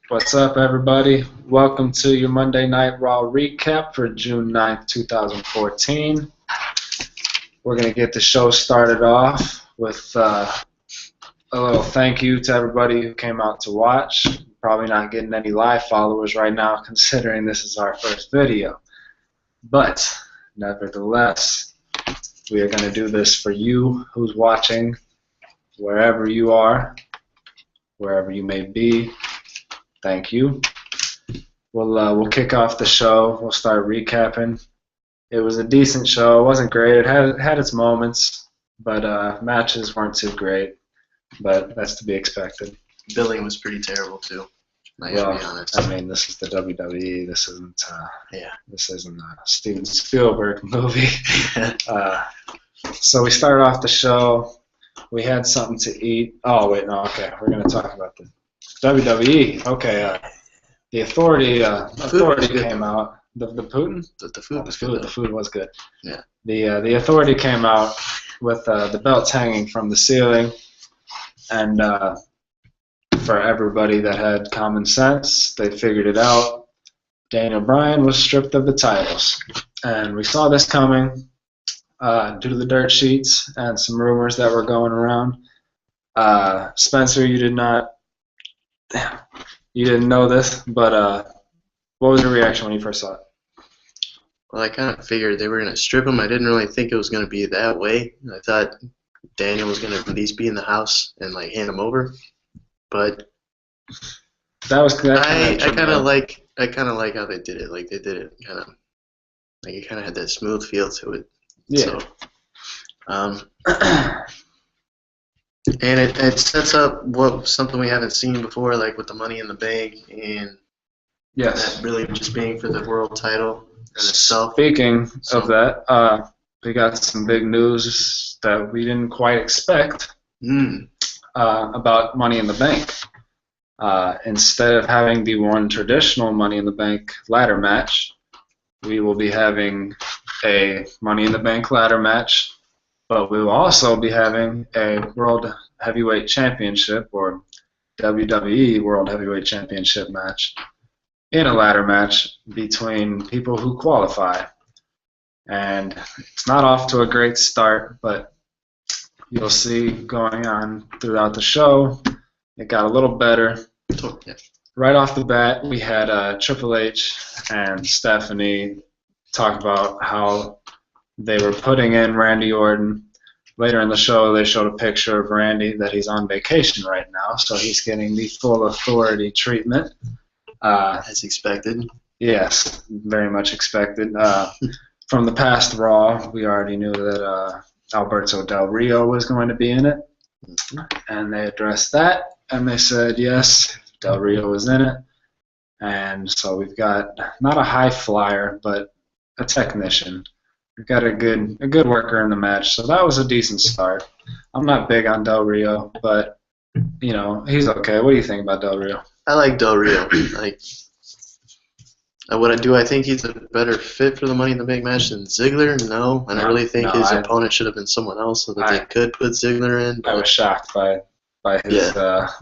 What's up, everybody? Welcome to your Monday Night Raw recap for June 9th, 2014. We're going to get the show started off with a little thank you to everybody who came out to watch. Probably not getting any live followers right now, considering this is our first video. But, nevertheless, we are going to do this for you who's watching, wherever you are, wherever you may be. Thank you. We'll kick off the show. We'll start recapping. It was a decent show. It wasn't great. It had its moments, but matches weren't too great. But that's to be expected. Billing was pretty terrible too. I gotta be honest. I mean, this is the WWE. This isn't. Yeah. This isn't a Steven Spielberg movie. So we started off the show. We had something to eat. Oh wait, no. Okay, we're gonna talk about the WWE. Okay. The Authority came out. The Putin? The food was good. The food was good. Yeah. The Authority came out with the belts hanging from the ceiling, and for everybody that had common sense, they figured it out. Daniel Bryan was stripped of the titles, and we saw this coming due to the dirt sheets and some rumors that were going around. Spencer, you didn't know this, but what was your reaction when you first saw it? Well, I kind of figured they were going to strip him. I didn't really think it was going to be that way. I thought Daniel was going to at least be in the house and like hand him over. But I kind of like how they did it. Like they did it kind of like it kind of had that smooth feel to it. Yeah. So, and it sets up something we haven't seen before, like with the Money in the Bank and yes, that really just being for the world title in itself. Speaking of that, we got some big news that we didn't quite expect about Money in the Bank. Instead of having the one traditional Money in the Bank ladder match, we will be having a Money in the Bank ladder match, but we will also be having a World Heavyweight Championship or WWE World Heavyweight Championship match in a ladder match between people who qualify. And it's not off to a great start, but you'll see going on throughout the show, it got a little better. Right off the bat, we had Triple H and Stephanie talk about how they were putting in Randy Orton. Later in the show, they showed a picture of Randy that he's on vacation right now, so he's getting the full Authority treatment. As expected. Yes, very much expected. From the past Raw, we already knew that Alberto Del Rio was going to be in it, and they addressed that, and they said yes, Del Rio was in it, and so we've got not a high flyer, but a technician. We've got a good worker in the match, so that was a decent start. I'm not big on Del Rio, but you know he's okay. What do you think about Del Rio? I like Del Rio. I think he's a better fit for the Money in the Bank match than Ziggler? No, and I really think his opponent should have been someone else so that they could put Ziggler in. I was shocked by his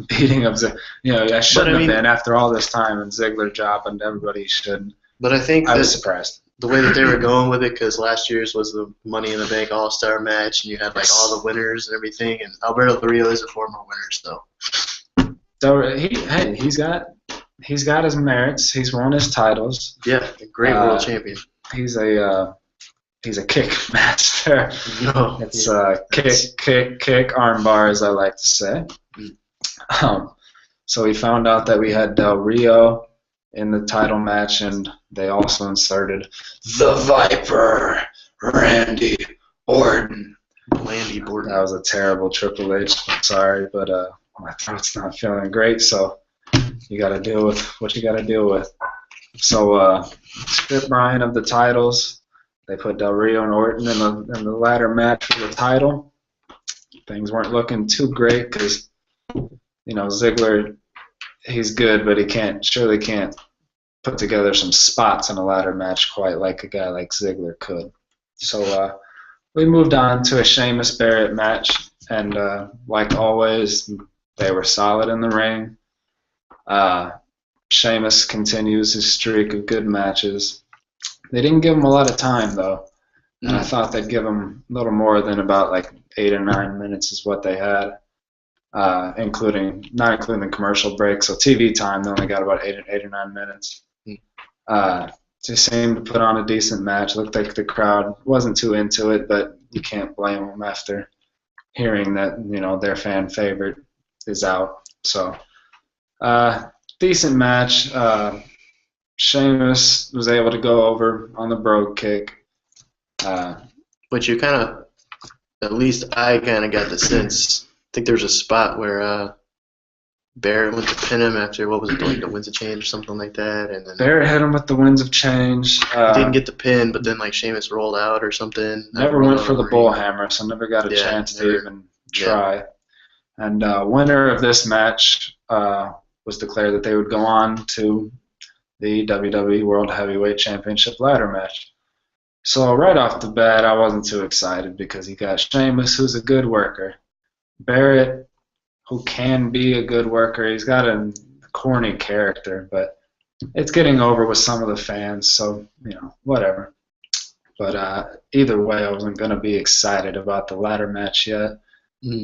beating of Ziggler. You know, I shouldn't have been after all this time, and Ziggler job, and everybody should. But I think I was surprised. The way that they were going with it, because last year's was the Money in the Bank All-Star match, and you had like all the winners and everything, and Alberto Del Rio is a former winner, so. He's got his merits. He's won his titles. Yeah, a great world champion. He's a kick master. No, it's kick arm bar, as I like to say. So we found out that we had Del Rio in the title match, and they also inserted the Viper, Randy Orton. Randy Orton. That was a terrible Triple H. I'm sorry, but my throat's not feeling great, so you got to deal with what you got to deal with. So strip Bryan of the titles. They put Del Rio and Orton in the ladder match for the title. Things weren't looking too great because Ziggler, he's good, but he surely can't put together some spots in a ladder match quite like a guy like Ziggler could. So we moved on to a Sheamus Barrett match, and like always, they were solid in the ring. Sheamus continues his streak of good matches. They didn't give him a lot of time though, and I thought they'd give him a little more than about like 8 or 9 minutes is what they had, not including the commercial break. So TV time, they only got about 8 or 9 minutes. They seemed to put on a decent match. Looked like the crowd wasn't too into it, but you can't blame them after hearing that their fan favorite is out. So decent match. Sheamus was able to go over on the brogue kick. But you kind of, at least I kind of got the sense. I think there was a spot where Barrett went to pin him after, what was it, like the winds of change or something like that, and then Barrett hit him with the winds of change. Didn't get the pin, but then like Sheamus rolled out or something. Never went for the bullhammer, so never got a chance to even try. Yeah. And winner of this match was declared that they would go on to the WWE World Heavyweight Championship ladder match. So right off the bat, I wasn't too excited because you got Sheamus, who's a good worker. Barrett, who can be a good worker. He's got a corny character, but it's getting over with some of the fans, so, whatever. But either way, I wasn't going to be excited about the ladder match yet.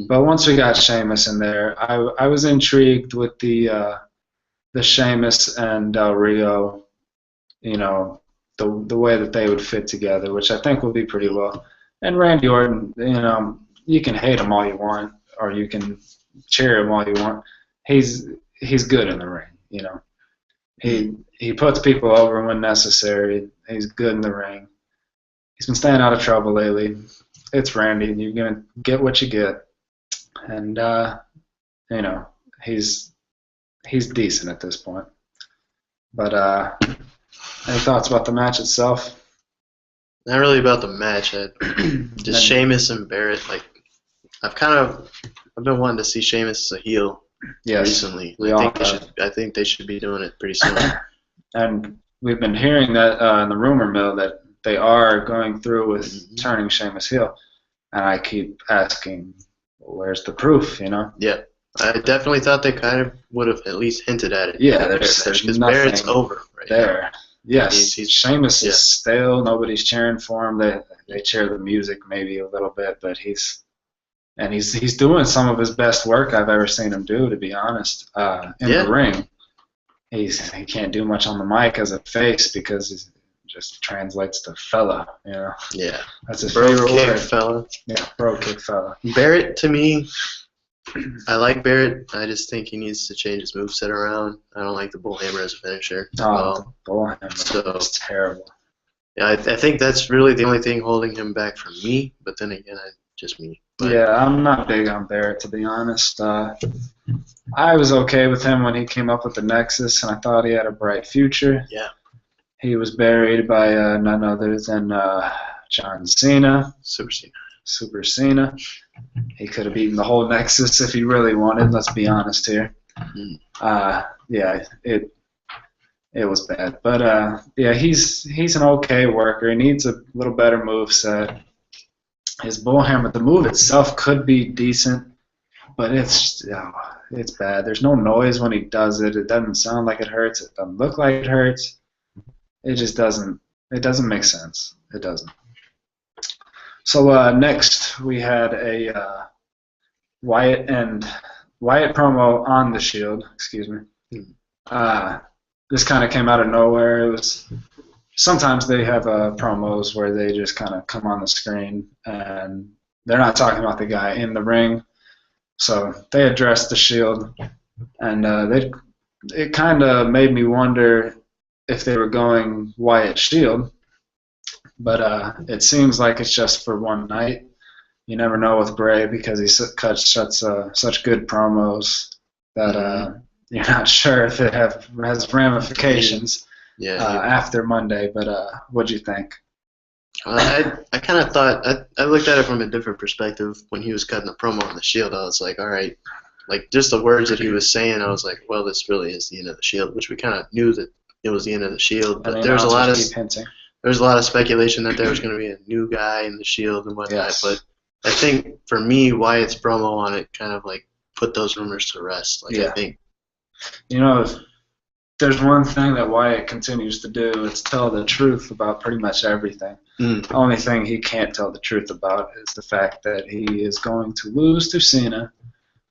But once we got Sheamus in there, I was intrigued with the Sheamus and Del Rio, the way that they would fit together, which I think will be pretty well. And Randy Orton, you can hate him all you want, or you can cheer him all you want. He's good in the ring, He puts people over when necessary. He's good in the ring. He's been staying out of trouble lately. It's Randy, and you're gonna get what you get. And he's decent at this point. But any thoughts about the match itself? Not really about the match. Just Sheamus and Barrett. Like, I've been wanting to see Sheamus as a heel recently. I think they should be doing it pretty soon. And we've been hearing that in the rumor mill that they are going through with turning Sheamus heel. And I keep asking, where's the proof, Yeah. I definitely thought they kind of would have at least hinted at it. Yeah, there's nothing Barrett's over right there. Now. Yes, Sheamus is stale. Nobody's cheering for him. They cheer the music maybe a little bit, but he's doing some of his best work I've ever seen him do, to be honest. In the ring, he can't do much on the mic as a face because he just translates to fella. Yeah, that's his favorite word. Fella. Yeah, bro kick fella. Barrett, to me, I like Barrett. I just think he needs to change his moveset around. I don't like the bullhammer as a finisher. The bullhammer is terrible. Yeah, I think that's really the only thing holding him back from me. But then again, just me. But, yeah, I'm not big on Barrett, to be honest. I was okay with him when he came up with the Nexus, and I thought he had a bright future. Yeah. He was buried by none other than John Cena. Super Cena. He could have beaten the whole Nexus if he really wanted. Let's be honest here. It was bad, but he's an okay worker. He needs a little better moveset. His bullhammer, the move itself could be decent, but it's bad. There's no noise when he does it. It doesn't sound like it hurts. It doesn't look like it hurts. It just doesn't. It doesn't make sense. It doesn't. So next we had a Wyatt promo on the Shield. Excuse me. This kind of came out of nowhere. It was sometimes they have promos where they just kind of come on the screen and they're not talking about the guy in the ring. So they addressed the Shield, and it kind of made me wonder if they were going Wyatt Shield. But it seems like it's just for one night. You never know with Bray because he cuts such good promos that you're not sure if it has ramifications after Monday. But what'd you think? I kind of thought I looked at it from a different perspective when he was cutting the promo on the Shield. I was like, all right, like just the words that he was saying. I was like, well, this really is the end of the Shield, which we kind of knew that it was the end of the Shield. But there was a lot of speculation that there was going to be a new guy in the Shield and whatnot. Yes. But I think for me, Wyatt's promo on it kind of like put those rumors to rest. I think. there's one thing that Wyatt continues to do. It's tell the truth about pretty much everything. The only thing he can't tell the truth about is the fact that he is going to lose to Cena,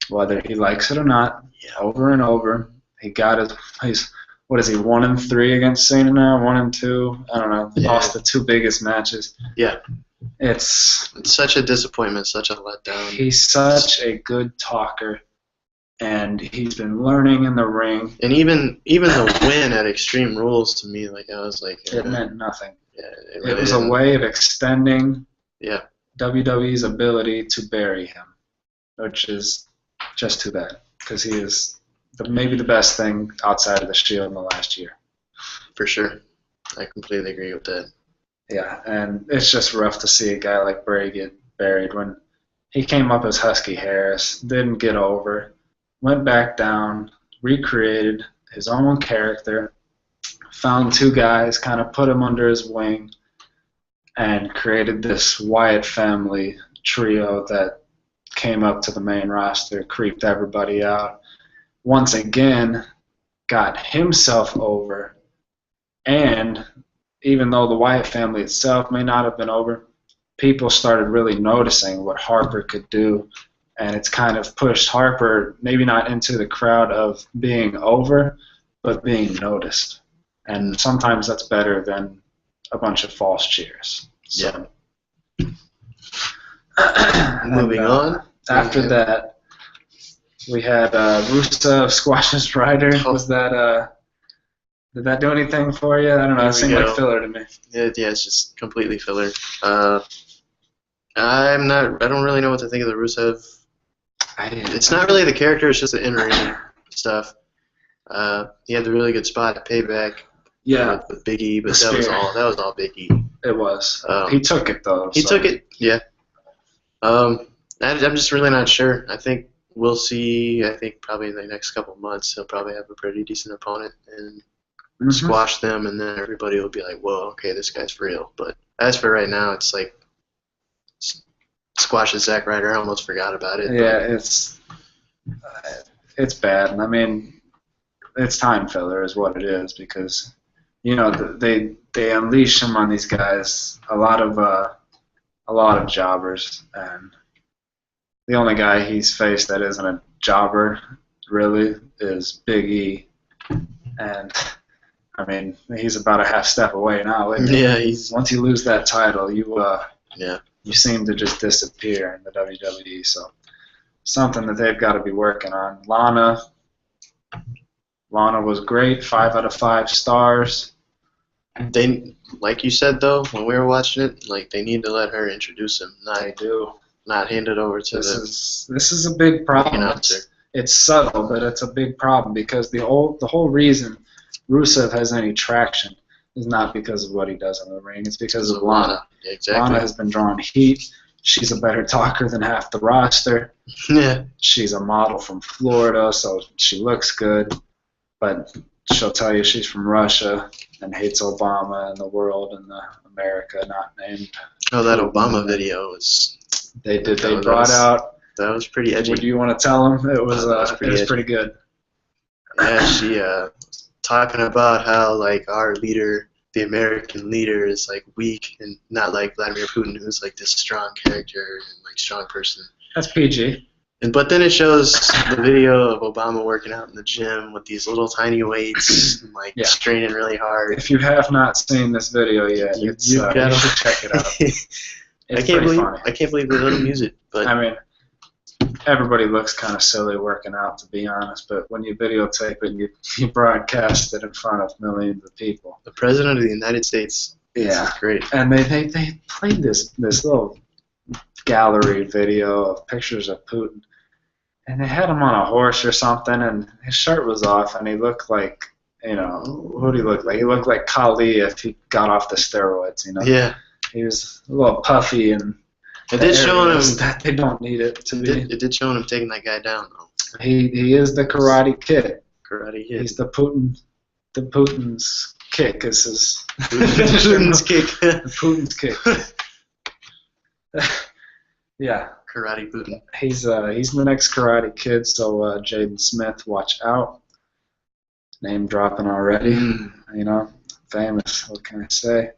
whether he likes it or not, over and over. He got he's what is he, 1-3 against Cena now, 1-2? I don't know. Yeah. Lost the two biggest matches. Yeah. It's such a disappointment, such a letdown. He's such a good talker, and he's been learning in the ring. And even the win at Extreme Rules, to me, like I was like, it meant nothing. Yeah, it was a way of extending Yeah. WWE's ability to bury him, which is just too bad, because he is maybe the best thing outside of the Shield in the last year. For sure. I completely agree with that. Yeah, and it's just rough to see a guy like Bray get buried when he came up as Husky Harris, didn't get over, went back down, recreated his own character, found two guys, kind of put him under his wing, and created this Wyatt family trio that came up to the main roster, creeped everybody out. Once again, got himself over, and even though the Wyatt family itself may not have been over, people started really noticing what Harper could do, and it's kind of pushed Harper maybe not into the crowd of being over, but being noticed. And sometimes that's better than a bunch of false cheers. So. Yeah. Moving on. After that, we had Rusev squashes Ryder. Was that did that do anything for you? I don't know. It seemed like filler to me. Yeah, it's just completely filler. I don't really know what to think of the Rusev. It's not really the character. It's just the in-ring stuff. He had the really good spot at Payback. Yeah. With Big E, but that was all Big E. It was. He took it though. He took it. Yeah. I'm just really not sure. I think we'll see. I think probably in the next couple of months he'll probably have a pretty decent opponent and squash them, and then everybody will be like, "Whoa, okay, this guy's real." But as for right now, it's like squashes Zack Ryder. I almost forgot about it. Yeah, it's bad. I mean, it's time filler is what it is, because they unleash him on these guys. A lot of jobbers, and the only guy he's faced that isn't a jobber really is Big E, and I mean he's about a half step away now. Yeah, once you lose that title, you seem to just disappear in the WWE. So something that they've got to be working on. Lana was great, 5 out of 5 stars. They, like you said though, when we were watching it, like they need to let her introduce him. Not hand it over to this is a big problem. It's subtle, but it's a big problem, because the whole reason Rusev has any traction is not because of what he does in the ring. It's because of Lana. Yeah, exactly. Lana has been drawing heat. She's a better talker than half the roster. Yeah. She's a model from Florida, so she looks good, but she'll tell you she's from Russia and hates Obama and the world and America not named. Oh, that Obama video was. They brought out. That was pretty edgy. Would you want to tell them? It was pretty good. Yeah, she talking about how like our leader, the American leader, is like weak and not like Vladimir Putin, who's like this strong character and like strong person. That's PG. But then it shows the video of Obama working out in the gym with these little tiny weights, and, like straining really hard. If you have not seen this video yet, you should check it out. I can't believe they let him use it. But I mean, everybody looks kind of silly working out, to be honest. But when you videotape it and you broadcast it in front of millions of people, the president of the United States. Yeah, great. And they played this little gallery video of pictures of Putin, and they had him on a horse or something, and his shirt was off, and he looked like, who did he look like? He looked like Khali if he got off the steroids, Yeah. He was a little puffy, and it did show him that they don't need it to be. It did show him taking that guy down, though. He is the Karate Kid. Karate Kid. He's the Putin's kick is his. Putin's kick. The Putin's kick. Yeah. Karate Putin. He's the next Karate Kid, so Jaden Smith, watch out. Name dropping already. You know, famous. What can I say?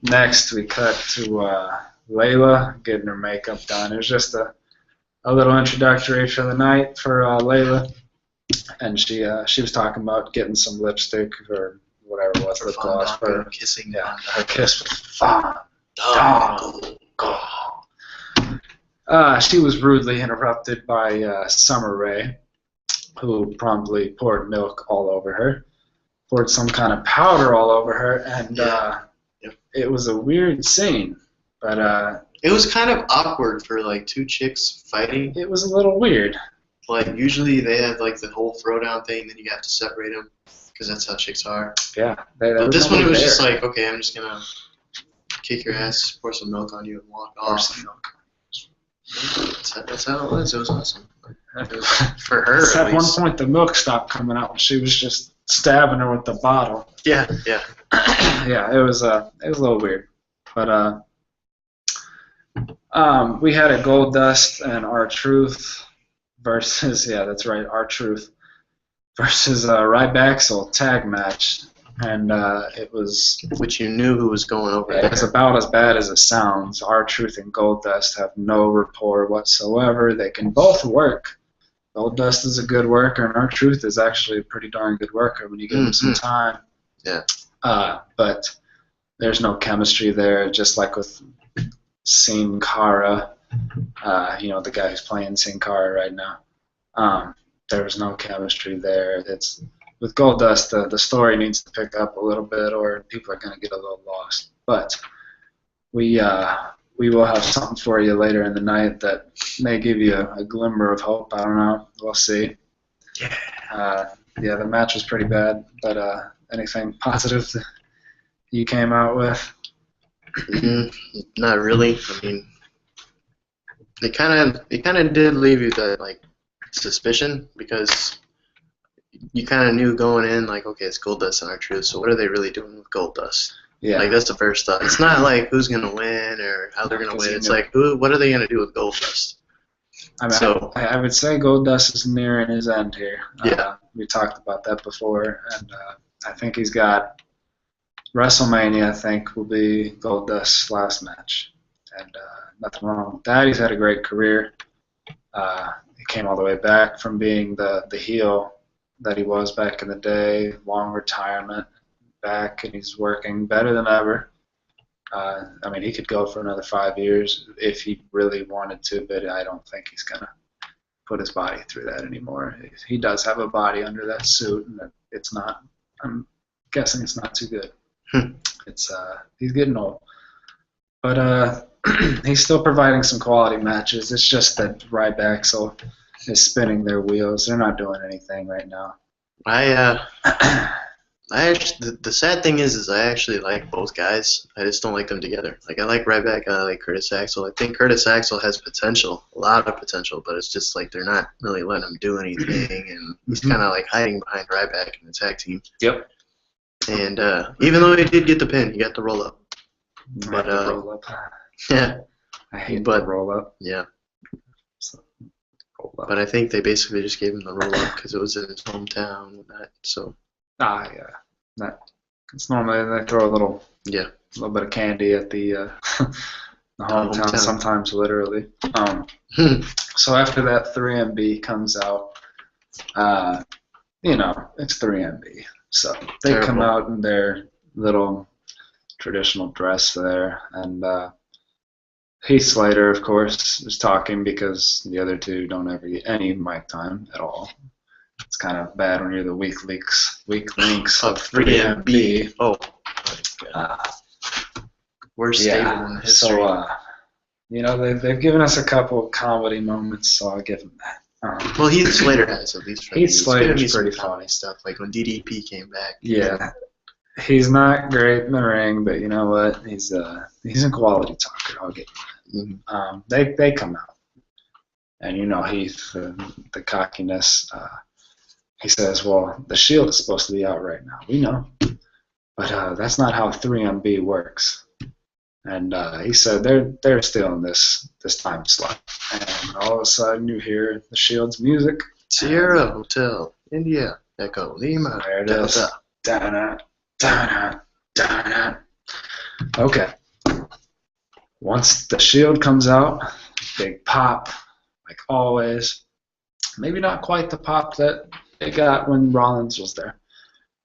Next, we cut to Layla getting her makeup done. It was just a little introductory for the night for Layla, and she was talking about getting some lipstick or whatever it was, lip gloss for kissing. Yeah, her kiss was fun. She was rudely interrupted by Summer Rae, who promptly poured milk all over her, poured some kind of powder all over her, and it was a weird scene. But it was kind of awkward for like two chicks fighting. It was a little weird. Like usually they have like the whole throwdown thing, then you have to separate them because that's how chicks are. Yeah. But this one it was just like, okay, I'm just gonna kick your ass, pour some milk on you, and walk off. Pour some milk. That's how it was. It was awesome. For her, at one point, the milk stopped coming out, and she was just stabbing her with the bottle. Yeah. Yeah, it was a little weird, but we had a Goldust and R-Truth versus that's right, R-Truth versus Rybaxel tag match, and it was, which you knew who was going over. It's about as bad as it sounds. R-Truth and Goldust have no rapport whatsoever. They can both work. Goldust is a good worker, and R-Truth is actually a pretty darn good worker when you give him some time. Yeah. But there's no chemistry there, just like with Sin Cara, the guy who's playing Sin Cara right now. There was no chemistry there. It's with Goldust, the story needs to pick up a little bit, or people are going to get a little lost. But we will have something for you later in the night that may give you a glimmer of hope. I don't know. We'll see. Yeah. The match was pretty bad, but anything positive that you came out with? Not really. I mean, it kind of did leave you that like suspicion, because you kind of knew going in, like, okay, it's Goldust and R-Truth, so what are they really doing with Goldust? Yeah. Like, that's the first thought. It's not like who's going to win or how they're going to win. It's like, what are they going to do with Goldust? I mean, I would say Goldust is nearing his end here. Yeah. We talked about that before, and I think he's got WrestleMania, I think, will be Goldust's last match. And nothing wrong with that. He's had a great career. He came all the way back from being the heel that he was back in the day, long retirement, back, and he's working better than ever. I mean, he could go for another 5 years if he really wanted to, but I don't think he's going to put his body through that anymore. He does have a body under that suit, and it's not, I'm guessing it's not too good. It's he's getting old. But he's still providing some quality matches. It's just that Ryback is spinning their wheels. They're not doing anything right now. The sad thing is I actually like both guys. I just don't like them together. Like, I like Ryback and I like Curtis Axel. I think Curtis Axel has potential, a lot of potential, but it's just like they're not really letting him do anything, and he's kind of like hiding behind Ryback in the tag team. Yep. And even though he did get the pin, he got the roll up. But roll up. Yeah. I hate the roll up. Yeah. So, roll up. But I think they basically just gave him the roll up because it was in his hometown and that. So. Yeah. It's normally they throw a little bit of candy at the hometown, sometimes literally. So after that, 3MB comes out. It's 3MB. So they come out in their little traditional dress there, and Heath Slater, of course, is talking because the other two don't ever get any mic time at all. It's kind of bad when you're the weak links of 3MB. Oh, worst stable in history. So, they've given us a couple of comedy moments, so I'll give them that. Well, Heath Slater has, at least for me. Heath Slater's pretty funny stuff, like when DDP came back. Yeah. He's not great in the ring, but you know what? He's a quality talker. I'll get him. They come out, and Heath, the cockiness. He says, "Well, the Shield is supposed to be out right now. We know, but that's not how 3MB works." And he said they're still in this time slot, and all of a sudden you hear the Shield's music. Sierra Hotel, India. Echo Lima. There it is. Da-na, da-na, da-na. Okay. Once the shield comes out, big pop, like always. Maybe not quite the pop that they got when Rollins was there,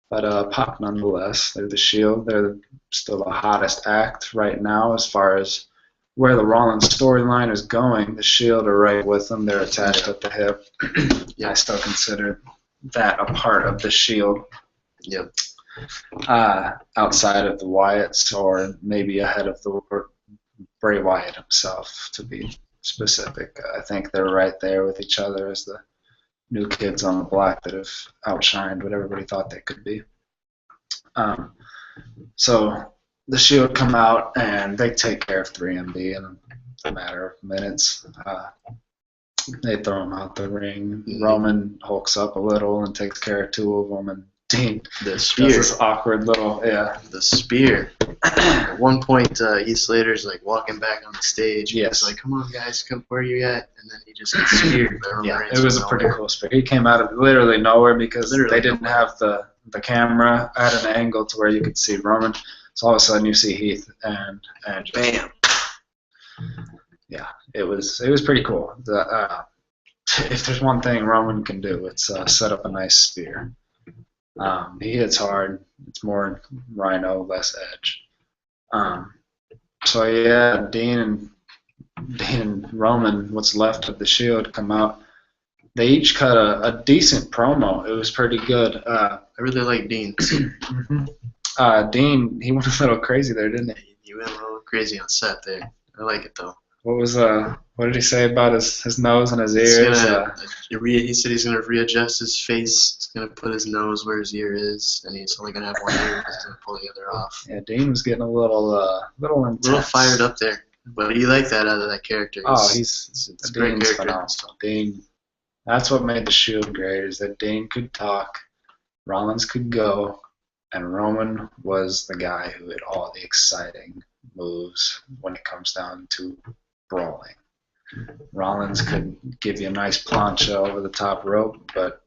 but pop nonetheless. They're the Shield. They're still the hottest act right now as far as where the Rollins storyline is going. The Shield are right with them. They're attached at the hip. I still consider that a part of the Shield. Yep. Outside of the Wyatts, or maybe ahead of the Bray Wyatt himself, to be specific. I think they're right there with each other as the new kids on the block that have outshined what everybody thought they could be. So the Shield come out and they take care of 3MB in a matter of minutes. They throw him out the ring. Roman hulks up a little and takes care of two of them, and Dean the spear. does this awkward little, The spear. At one point, Heath Slater's like walking back on the stage. Yes. He's like, "Come on, guys, come where you at?" And then he just gets speared. It was a pretty cool spear. He came out of literally nowhere because they didn't have the camera at an angle to where you could see Roman. So all of a sudden you see Heath and just, bam. Yeah, it was pretty cool. If there's one thing Roman can do, it's set up a nice spear. He hits hard. It's more Rhino, less Edge. So yeah, Dean and Roman, what's left of the Shield, come out. They each cut a decent promo. It was pretty good. I really like Dean's. Dean, he went a little crazy there, didn't he? He went a little crazy on set there. I like it though. What did he say about his nose and his ears? He said he's gonna readjust his face. He's gonna put his nose where his ear is, and he's only gonna have one ear. He's gonna pull the other off. Yeah, Dean was getting a little intense. A little fired up there, but you like that out of that character. It's a great character. Phenomenal. Dean, that's what made the Shield great, is that Dean could talk, Rollins could go, and Roman was the guy who had all the exciting moves when it comes down to brawling. Rollins could give you a nice plancha over the top rope, but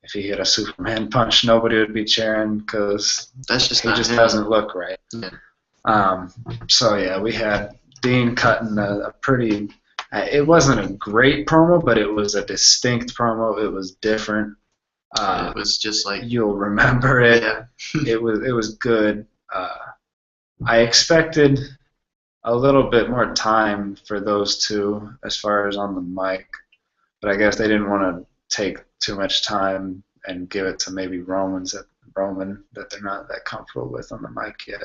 if he hit a Superman punch, nobody would be cheering because he just doesn't look right. Yeah. So yeah, we had Dean cutting a pretty. It wasn't a great promo, but it was a distinct promo. It was different. It was just like you'll remember it. Yeah. It was good. I expected a little bit more time for those two as far as on the mic, but I guess they didn't want to take too much time and give it to maybe Roman that they're not that comfortable with on the mic yet.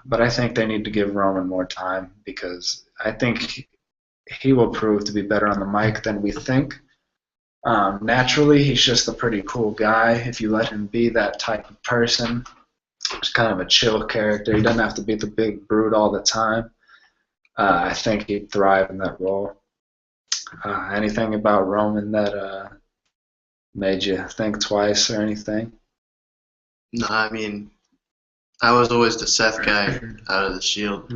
But I think they need to give Roman more time because I think he will prove to be better on the mic than we think. Naturally, he's just a pretty cool guy. If you let him be that type of person, he's kind of a chill character. He doesn't have to be the big brute all the time. I think he'd thrive in that role. Anything about Roman that made you think twice or anything? No, I mean, I was always the Seth guy out of the Shield.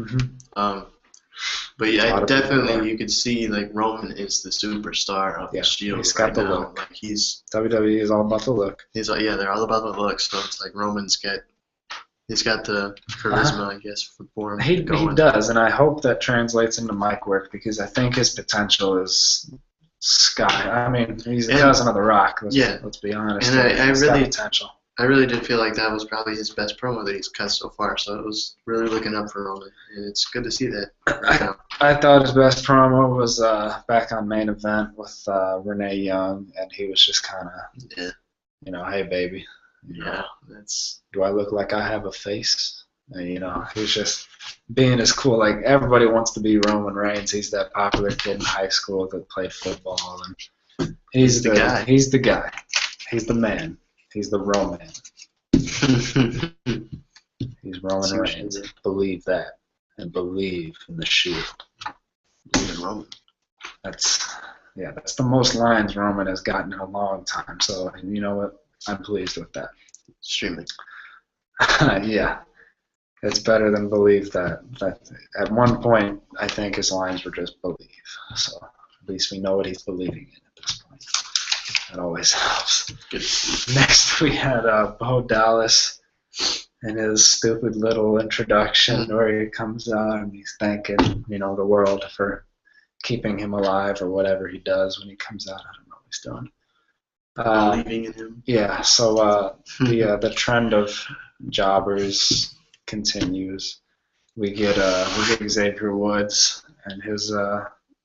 But yeah, definitely you could see like Roman is the superstar of the Shield. He's got the look. Like WWE is all about the look. They're all about the look. So it's like he's got the charisma, I guess, for him. He does, and I hope that translates into mic work because I think his potential is sky. I mean, he's a cousin of The Rock. Let's be honest. And he's got potential. I really did feel like that was probably his best promo that he's cut so far. So it was really looking up for Roman, and it's good to see that right now. I thought his best promo was back on Main Event with Renee Young, and he was just kind of, hey baby, do I look like I have a face? And, he was just being as cool. Like everybody wants to be Roman Reigns. He's that popular kid in high school that played football, and he's the guy. He's the guy. He's the man. He's the Roman. He's Roman Reigns. Believe that. And believe in the Shield. Believe in Roman. That's the most lines Roman has gotten in a long time. So, you know what? I'm pleased with that. Extremely. Yeah. It's better than believe that. At one point, I think his lines were just believe. So, at least we know what he's believing in at this point. That always helps. Good. Next, we had Bo Dallas and his stupid little introduction where he comes out and he's thanking, the world for keeping him alive or whatever he does when he comes out. I don't know what he's doing. Believing in him. Yeah, so the trend of jobbers continues. We get Xavier Woods and his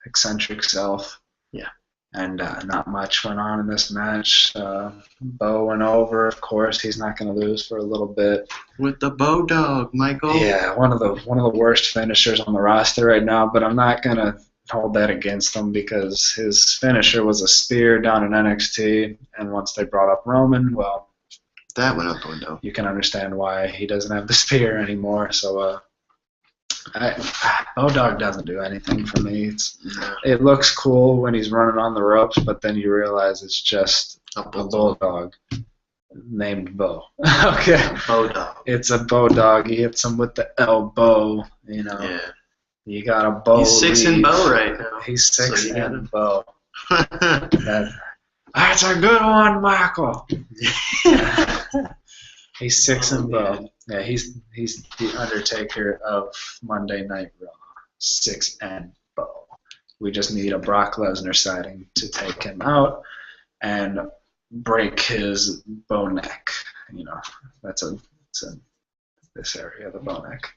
eccentric self. Yeah. And not much went on in this match. Bo went over, of course. He's not going to lose for a little bit. With the Bo Dog, Michael. Yeah, one of the worst finishers on the roster right now. But I'm not going to hold that against him because his finisher was a spear down in NXT, and once they brought up Roman, well, that went out the window. You can understand why he doesn't have the spear anymore. So Bo-Dog doesn't do anything for me. It looks cool when he's running on the ropes, but then you realize it's just a bulldog named Bo. Okay. Bo-Dog. It's a Bo-Dog. He hits him with the elbow, Yeah. You got a Bo. He's 6-0 right now. He's 6-0. That's a good one, Michael. He's 6-0. Yeah, he's the Undertaker of Monday Night Raw. 6-0. We just need a Brock Lesnar sighting to take him out and break his bow neck. It's in this area of the bow neck.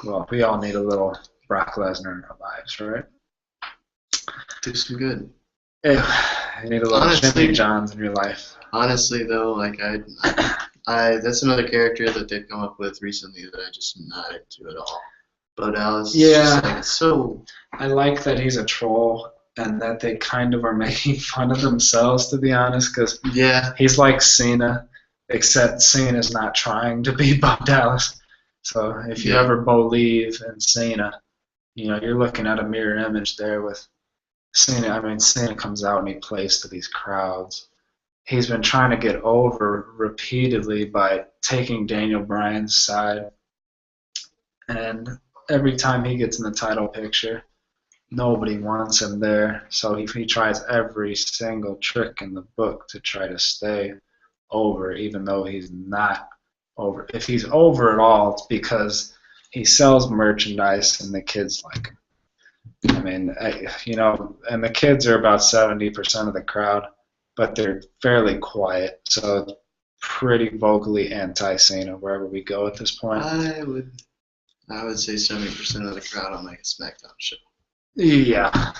Well, we all need a little Brock Lesnar in our lives, right? Do some good. Yeah, you need a little Jimmy Johns in your life. Honestly, though, like I that's another character that they've come up with recently that I just am not into at all. But Alice, yeah, so I like that he's a troll and that they kind of are making fun of themselves, to be honest, because he's like Cena, except Cena's not trying to be Bob Dallas. So if you ever believe in Cena, you're looking at a mirror image there with Cena. I mean, Cena comes out and he plays to these crowds. He's been trying to get over repeatedly by taking Daniel Bryan's side. And every time he gets in the title picture, nobody wants him there. So he tries every single trick in the book to try to stay over, even though he's not over. If he's over at all, it's because he sells merchandise and the kids like him. I mean, and the kids are about 70% of the crowd, but they're fairly quiet, so it's pretty vocally anti-Cena wherever we go at this point. I would say 70% of the crowd on like a SmackDown show. Yeah.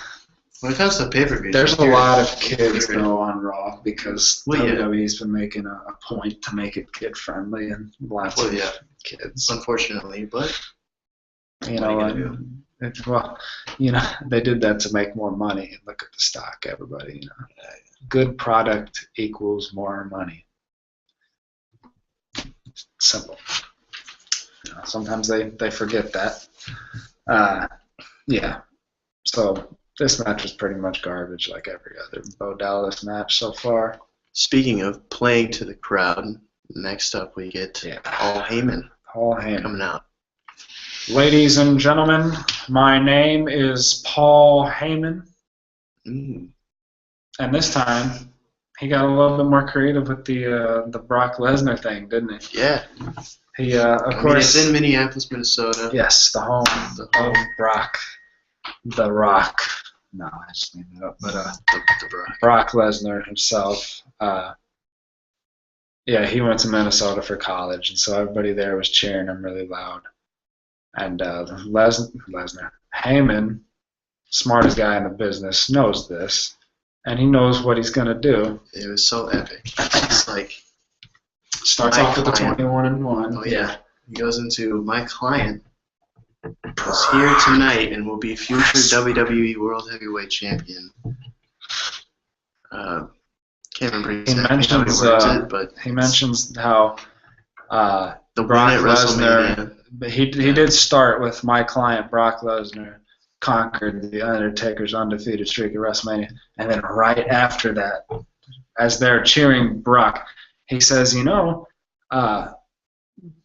When it comes to pay-per-views, there's a lot of kids though on Raw because WWE's been making a point to make it kid-friendly and lots of kids. Unfortunately, but they did that to make more money. Look at the stock, everybody. Good product equals more money. Simple. Sometimes they forget that. So this match was pretty much garbage, like every other Bo Dallas match so far. Speaking of playing to the crowd, next up we get Paul Heyman. Coming out. Ladies and gentlemen, my name is Paul Heyman. And this time, he got a little bit more creative with the Brock Lesnar thing, didn't he? Yeah. He, of course, it's in Minneapolis, Minnesota. Yes, the home of Brock, the Rock. No, I just made that up. But the Brock Lesnar himself. He went to Minnesota for college, and so everybody there was cheering him really loud. And Lesnar, Heyman, smartest guy in the business, knows this, and he knows what he's gonna do. It was so epic. It's like starts off with the 21-1. Oh yeah. He goes into my client is here tonight and will be future WWE World Heavyweight Champion. Can't remember exactly how he words it, but he mentions how the Brock win at Lesnar. But he did start with my client Brock Lesnar conquered the Undertaker's undefeated streak at WrestleMania, and then right after that, as they're cheering Brock, he says,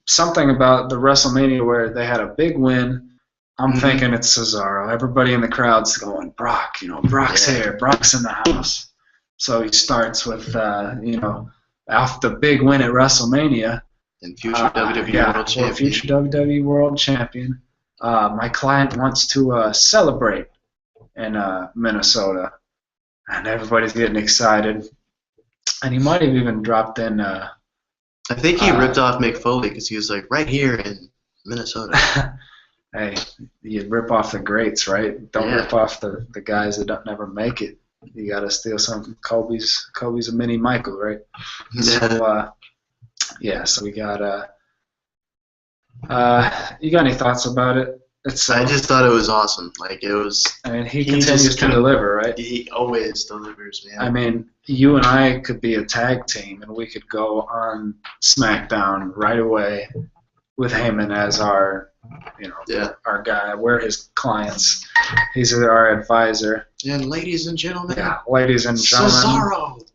something about the WrestleMania where they had a big win. I'm thinking it's Cesaro. Everybody in the crowd's going, Brock, Brock's here. Brock's in the house. So he starts with, off the big win at WrestleMania. And future WWE World Champion. Future WWE World Champion. My client wants to celebrate in Minnesota, and everybody's getting excited. And he might have even dropped in. I think he ripped off Mick Foley because he was like, right here in Minnesota. Hey, you rip off the greats, right? Don't rip off the guys that don't never make it. You got to steal some. Kobe's a mini Michael, right? So, so we got. You got any thoughts about it? I just thought it was awesome. Like, it was. I mean, he continues to deliver, right? He always delivers, man. I mean, you and I could be a tag team, and we could go on SmackDown right away with Heyman as our, our guy. We're his clients. He's our advisor. And ladies and gentlemen. Yeah, ladies and gentlemen.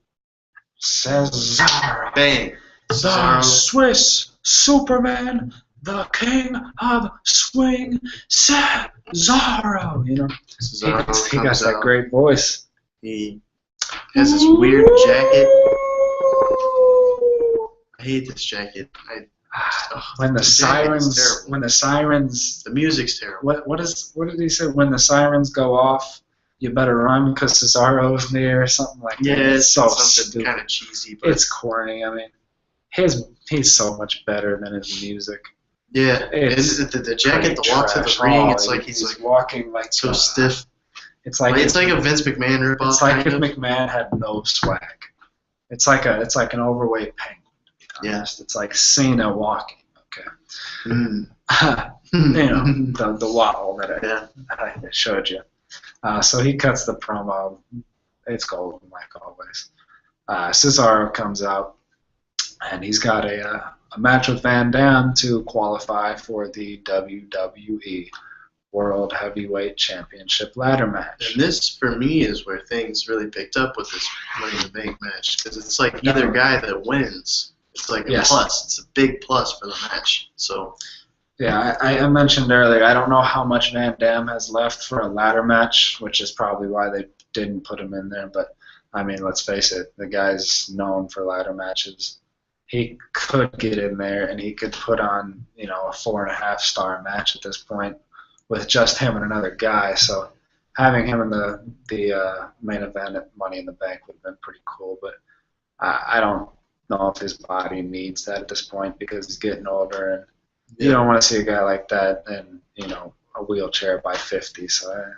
Cesaro. Bang. The Swiss Superman, the King of Swing, Cesaro. Cesaro he got that great voice. He has this weird jacket. I hate this jacket. When the sirens, the music's terrible. What did he say? When the sirens go off, you better run because Cesaro's near, or something like that. Yeah, it's so something kind of cheesy, but it's corny. I mean, he's so much better than his music. Yeah, the jacket, the walk to the ring, it's like he's like walking like so stiff. It's like a Vince McMahon ripoff. It's like if McMahon had no swag. It's like an overweight penguin. Yes, it's like Cena walking. Okay. The waddle that I showed you. So he cuts the promo. It's golden like always. Cesaro comes out, and he's got a match with Van Dam to qualify for the WWE World Heavyweight Championship ladder match. And this, for me, is where things really picked up with this Money in the Bank match, because it's like either guy that wins. It's like a plus. It's a big plus for the match. So, yeah, I mentioned earlier, I don't know how much Van Dam has left for a ladder match, which is probably why they didn't put him in there. But, I mean, let's face it, the guy's known for ladder matches. He could get in there, and he could put on, a 4.5-star match at this point with just him and another guy. So having him in the main event at Money in the Bank would have been pretty cool. But I don't know if his body needs that at this point because he's getting older, and you don't want to see a guy like that in a wheelchair by 50. So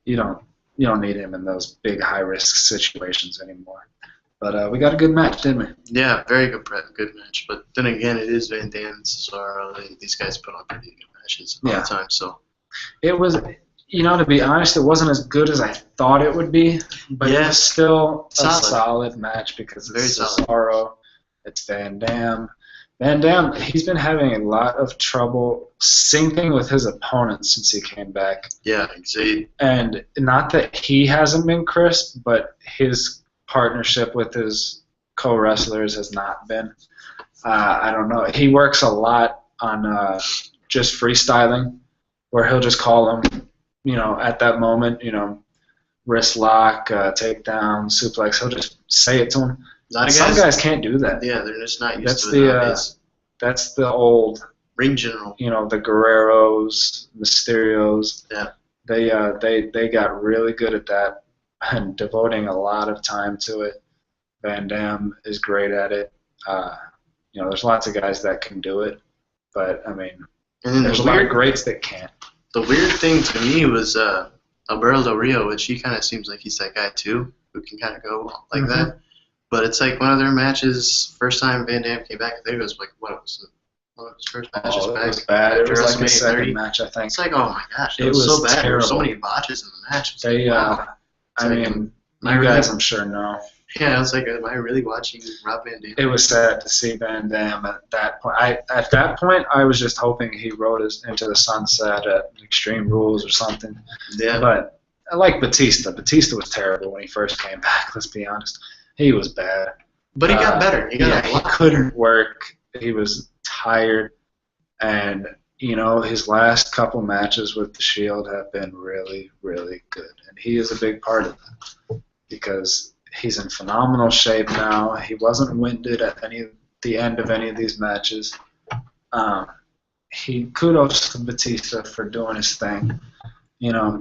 you don't need him in those big high risk situations anymore. But we got a good match, didn't we? Yeah, very good match. But then again, it is Van Dam and Cesaro. These guys put on pretty good matches all the time. So it was. To be honest, it wasn't as good as I thought it would be, but it was still a solid match because it's Cesaro, it's Van Dam. Van Dam, he's been having a lot of trouble syncing with his opponents since he came back. Yeah, exactly. And not that he hasn't been crisp, but his partnership with his co-wrestlers has not been. I don't know. He works a lot on just freestyling, where he'll just call them, at that moment, wrist lock, takedown, suplex. He'll just say it to him. Some guys can't do that. Yeah, they're just not used to it. That's the old ring general. The Guerreros, Mysterios. Yeah. They got really good at that and devoting a lot of time to it. Van Dam is great at it. There's lots of guys that can do it, but I mean, there's a lot of greats that can't. The weird thing to me was Alberto Del Rio, which he kind of seems like he's that guy too, who can kind of go like that. But it's like one of their matches, first time Van Dam came back, I think it was like, what was it? One of his first matches back. It was bad. It was like the second match, I think. It's like, oh my gosh, it was so bad. There were so many botches in the match. You guys, I'm sure know. Yeah, I was like, am I really watching Rob Van Dam? It was sad to see Van Dam at that point. At that point, I was just hoping he rode us into the sunset at Extreme Rules or something. Yeah. But I like Batista. Batista was terrible when he first came back, let's be honest. He was bad. But he got better. He couldn't work. He was tired. And, his last couple matches with the Shield have been really, really good. And he is a big part of that because He's in phenomenal shape now. He wasn't winded at the end of any of these matches. He kudos to Batista for doing his thing.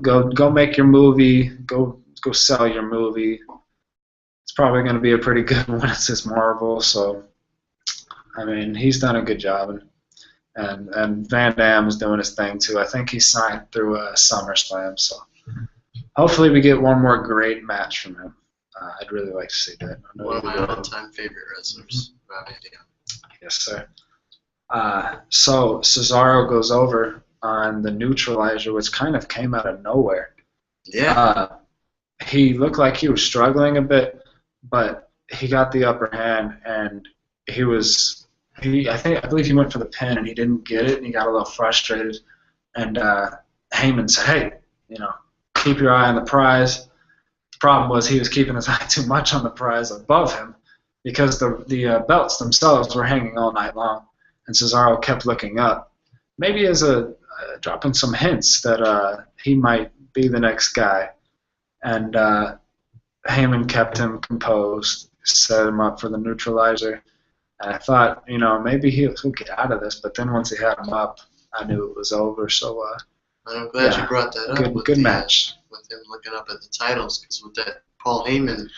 Go make your movie. Go sell your movie. It's probably going to be a pretty good one. It's his Marvel, so I mean he's done a good job, and Van Damme's doing his thing too. I think he signed through SummerSlam, so hopefully we get one more great match from him. I'd really like to see that. One of my all-time favorite wrestlers, Van Damme. Yes, sir. So Cesaro goes over on the neutralizer, which kind of came out of nowhere. Yeah. He looked like he was struggling a bit, but he got the upper hand, and I believe he went for the pin, and he didn't get it, and he got a little frustrated. And Heyman said, "Hey, keep your eye on the prize." The problem was he was keeping his eye too much on the prize above him because the belts themselves were hanging all night long, and Cesaro kept looking up, maybe as dropping some hints that he might be the next guy. And Heyman kept him composed, set him up for the neutralizer. And I thought, maybe he'll get out of this. But then once he had him up, I knew it was over. So I'm glad you brought that up. Good match. With him looking up at the titles, because with that Paul Heyman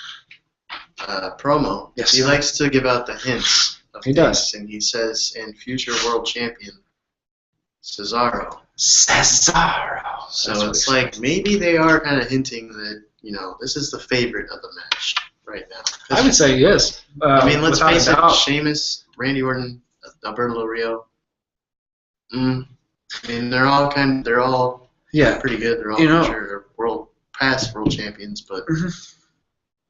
promo, yes, he likes to give out the hints of he things, does. and he says, and future world champion Cesaro. So it's like maybe they are kind of hinting that, this is the favorite of the match right now. I would say yes. Let's face it, Sheamus, Randy Orton, Alberto Del Rio. They're all pretty good. They're all past world champions, but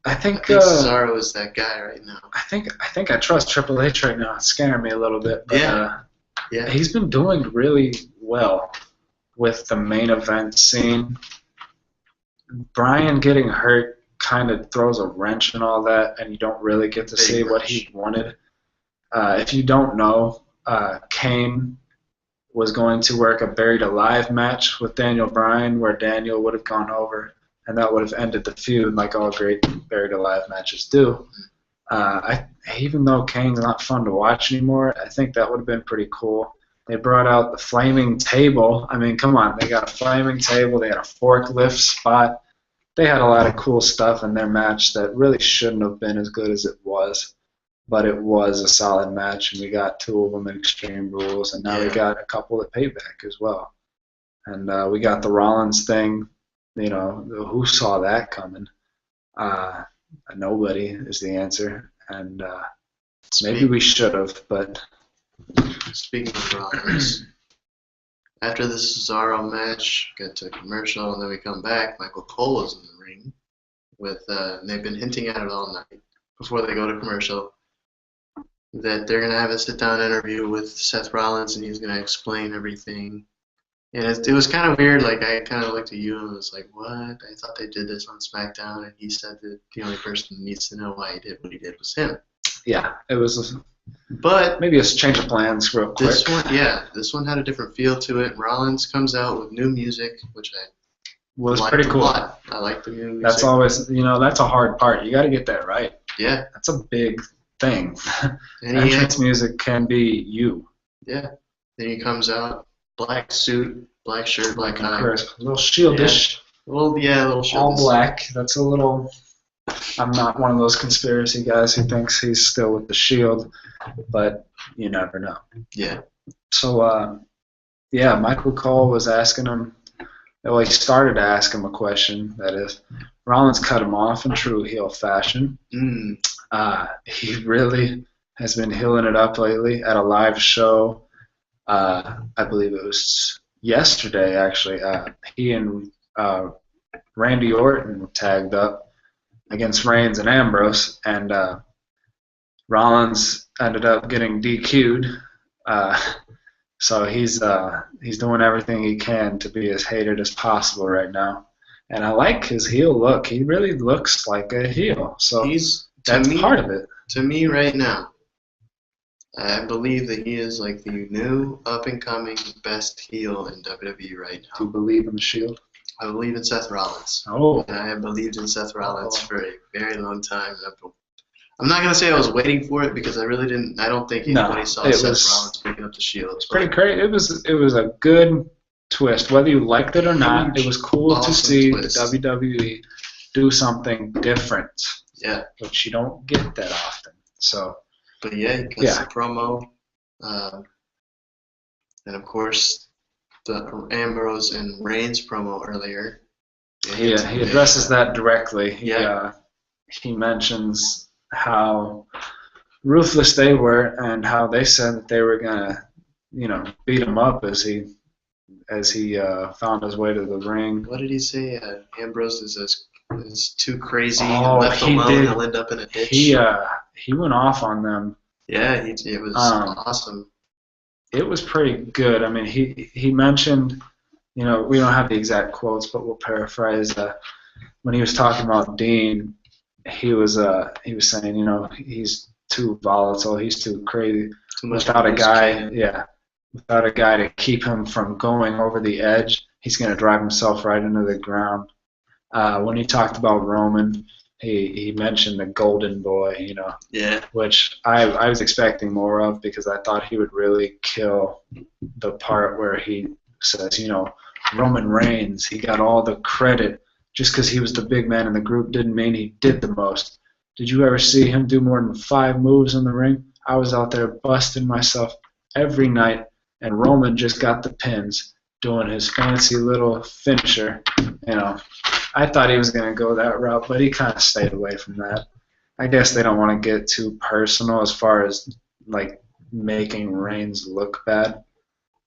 I think Cesaro is that guy right now. I think I trust Triple H right now. It's scaring me a little bit. But, yeah. He's been doing really well with the main event scene. Bryan getting hurt kind of throws a wrench in all that, and you don't really get to see what he wanted. If you don't know, Kane was going to work a Buried Alive match with Daniel Bryan, where Daniel would have gone over, and that would have ended the feud like all great Buried Alive matches do. Even though Kane's not fun to watch anymore, I think that would have been pretty cool. They brought out the flaming table. I mean, come on. They got a flaming table. They had a forklift spot. They had a lot of cool stuff in their match that really shouldn't have been as good as it was. But it was a solid match, and we got two of them in Extreme Rules, and now we got a couple at Payback as well. And we got the Rollins thing. Who saw that coming? Nobody is the answer. And maybe we should have, but... Speaking of Rollins, after the Cesaro match, get to commercial, and then we come back, Michael Cole is in the ring. And they've been hinting at it all night before they go to commercial, that they're going to have a sit-down interview with Seth Rollins, and he's going to explain everything. And it was kind of weird. Like, I kind of looked at you and was like, what? I thought they did this on SmackDown, and he said that the only person who needs to know why he did what he did was him. Yeah, it was... But maybe a change of plans real quick. This one had a different feel to it. Rollins comes out with new music, which was pretty cool. I like the new music. That's always, that's a hard part. You got to get that right. Yeah. That's a big thing. Entrance music can be you. Yeah. Then he comes out, black suit, black shirt, black tie. A little shieldish. Yeah. A little shieldish. All black. That's a little... I'm not one of those conspiracy guys who thinks he's still with the Shield, but you never know. Yeah. So, Michael Cole was asking him, he started to ask him a question, that is, Rollins cut him off in true heel fashion. He really has been healing it up lately at a live show. I believe it was yesterday, actually. He and Randy Orton tagged up against Reigns and Ambrose, and Rollins ended up getting DQ'd. So he's doing everything he can to be as hated as possible right now. And I like his heel look. He really looks like a heel. So that's part of it. To me right now, I believe that he is like the new up-and-coming best heel in WWE right now. Do you believe in the Shield? I believe in Seth Rollins. Oh. And I have believed in Seth Rollins for a very long time. I'm not going to say I was waiting for it because I really didn't. I don't think anybody saw Seth Rollins picking up the Shield. It's pretty crazy. It was a good twist. Whether you liked it or not, it was cool to see the WWE do something different. Yeah. Which you don't get that often. So. But yeah, he cuts the promo. And of course, the Ambrose and Reigns promo earlier. Yeah, he addresses that directly. He mentions how ruthless they were and how they said that they were gonna, beat him up as he found his way to the ring. What did he say? Ambrose is too crazy and left alone. He'll end up in a ditch. He went off on them. Yeah, it was awesome. It was pretty good. I mean, he mentioned, we don't have the exact quotes, but we'll paraphrase. When he was talking about Dean, he was saying, he's too volatile, he's too crazy. Without a guy to keep him from going over the edge, he's going to drive himself right into the ground. When he talked about Roman, he mentioned the golden boy, which I was expecting more of because I thought he would really kill the part where he says, Roman Reigns, he got all the credit just because he was the big man in the group didn't mean he did the most. Did you ever see him do more than 5 moves in the ring? I was out there busting myself every night, and Roman just got the pins doing his fancy little finisher, I thought he was going to go that route, but he kind of stayed away from that. I guess they don't want to get too personal as far as, making Reigns look bad.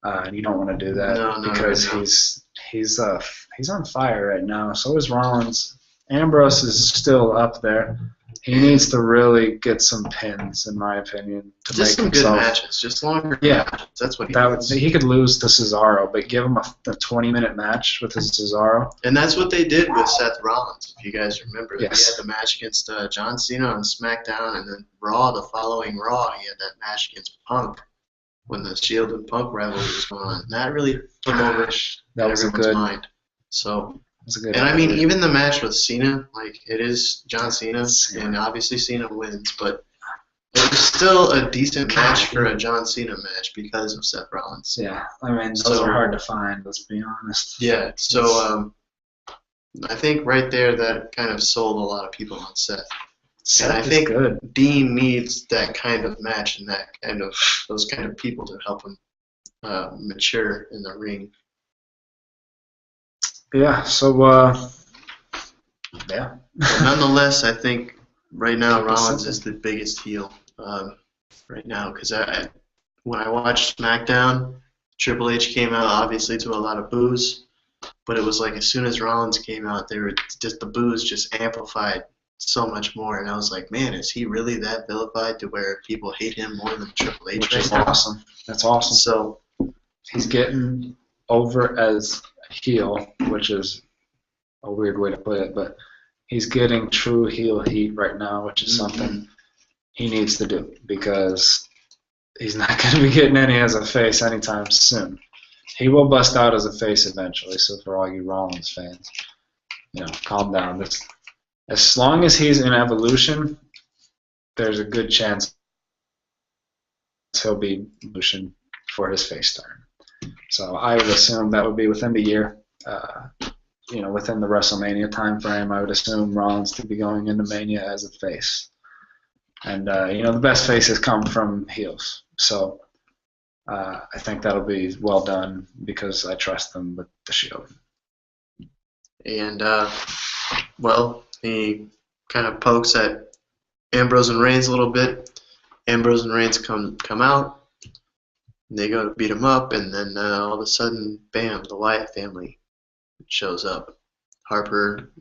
And you don't want to do that because he's on fire right now. So is Rollins. Ambrose is still up there. He needs to really get some pins, in my opinion, to just make some good matches, just longer matches. That's what he could lose to Cesaro, but give him a 20-minute match with Cesaro. And that's what they did with Seth Rollins, if you guys remember. Yes. He had the match against John Cena on SmackDown, and then Raw, the following Raw, he had that match against Punk when the Shield and Punk rivalry was going on. And that really put him over everyone's mind. So. And I mean, even the match with Cena, it is John Cena, and obviously Cena wins, but it was still a decent match for a John Cena match because of Seth Rollins. Yeah, I mean, those are hard to find, let's be honest. Yeah, so I think right there that kind of sold a lot of people on Seth. And I think Dean needs that kind of match and those kind of people to help him mature in the ring. Yeah, so, yeah. But nonetheless, I think right now Rollins is the biggest heel right now because when I watched SmackDown, Triple H came out obviously to a lot of boos, but it was as soon as Rollins came out, the boos just amplified so much more, and I was like, man, is he really that vilified to where people hate him more than Triple H? Which is awesome. That's awesome. So he's getting over as heel, which is a weird way to put it, but he's getting true heel heat right now, which is something he needs to do because he's not going to be getting any as a face anytime soon. He will bust out as a face eventually, so for all you Rollins fans, calm down. As long as he's in Evolution, there's a good chance he'll be Evolution for his face turn. So I would assume that would be within the year, within the WrestleMania time frame. I would assume Rollins to be going into Mania as a face. And, the best faces come from heels. So I think that'll be well done because I trust them with the Shield. And, he kind of pokes at Ambrose and Reigns a little bit. Ambrose and Reigns come out. They go to beat him up, and then all of a sudden, bam, the Wyatt family shows up.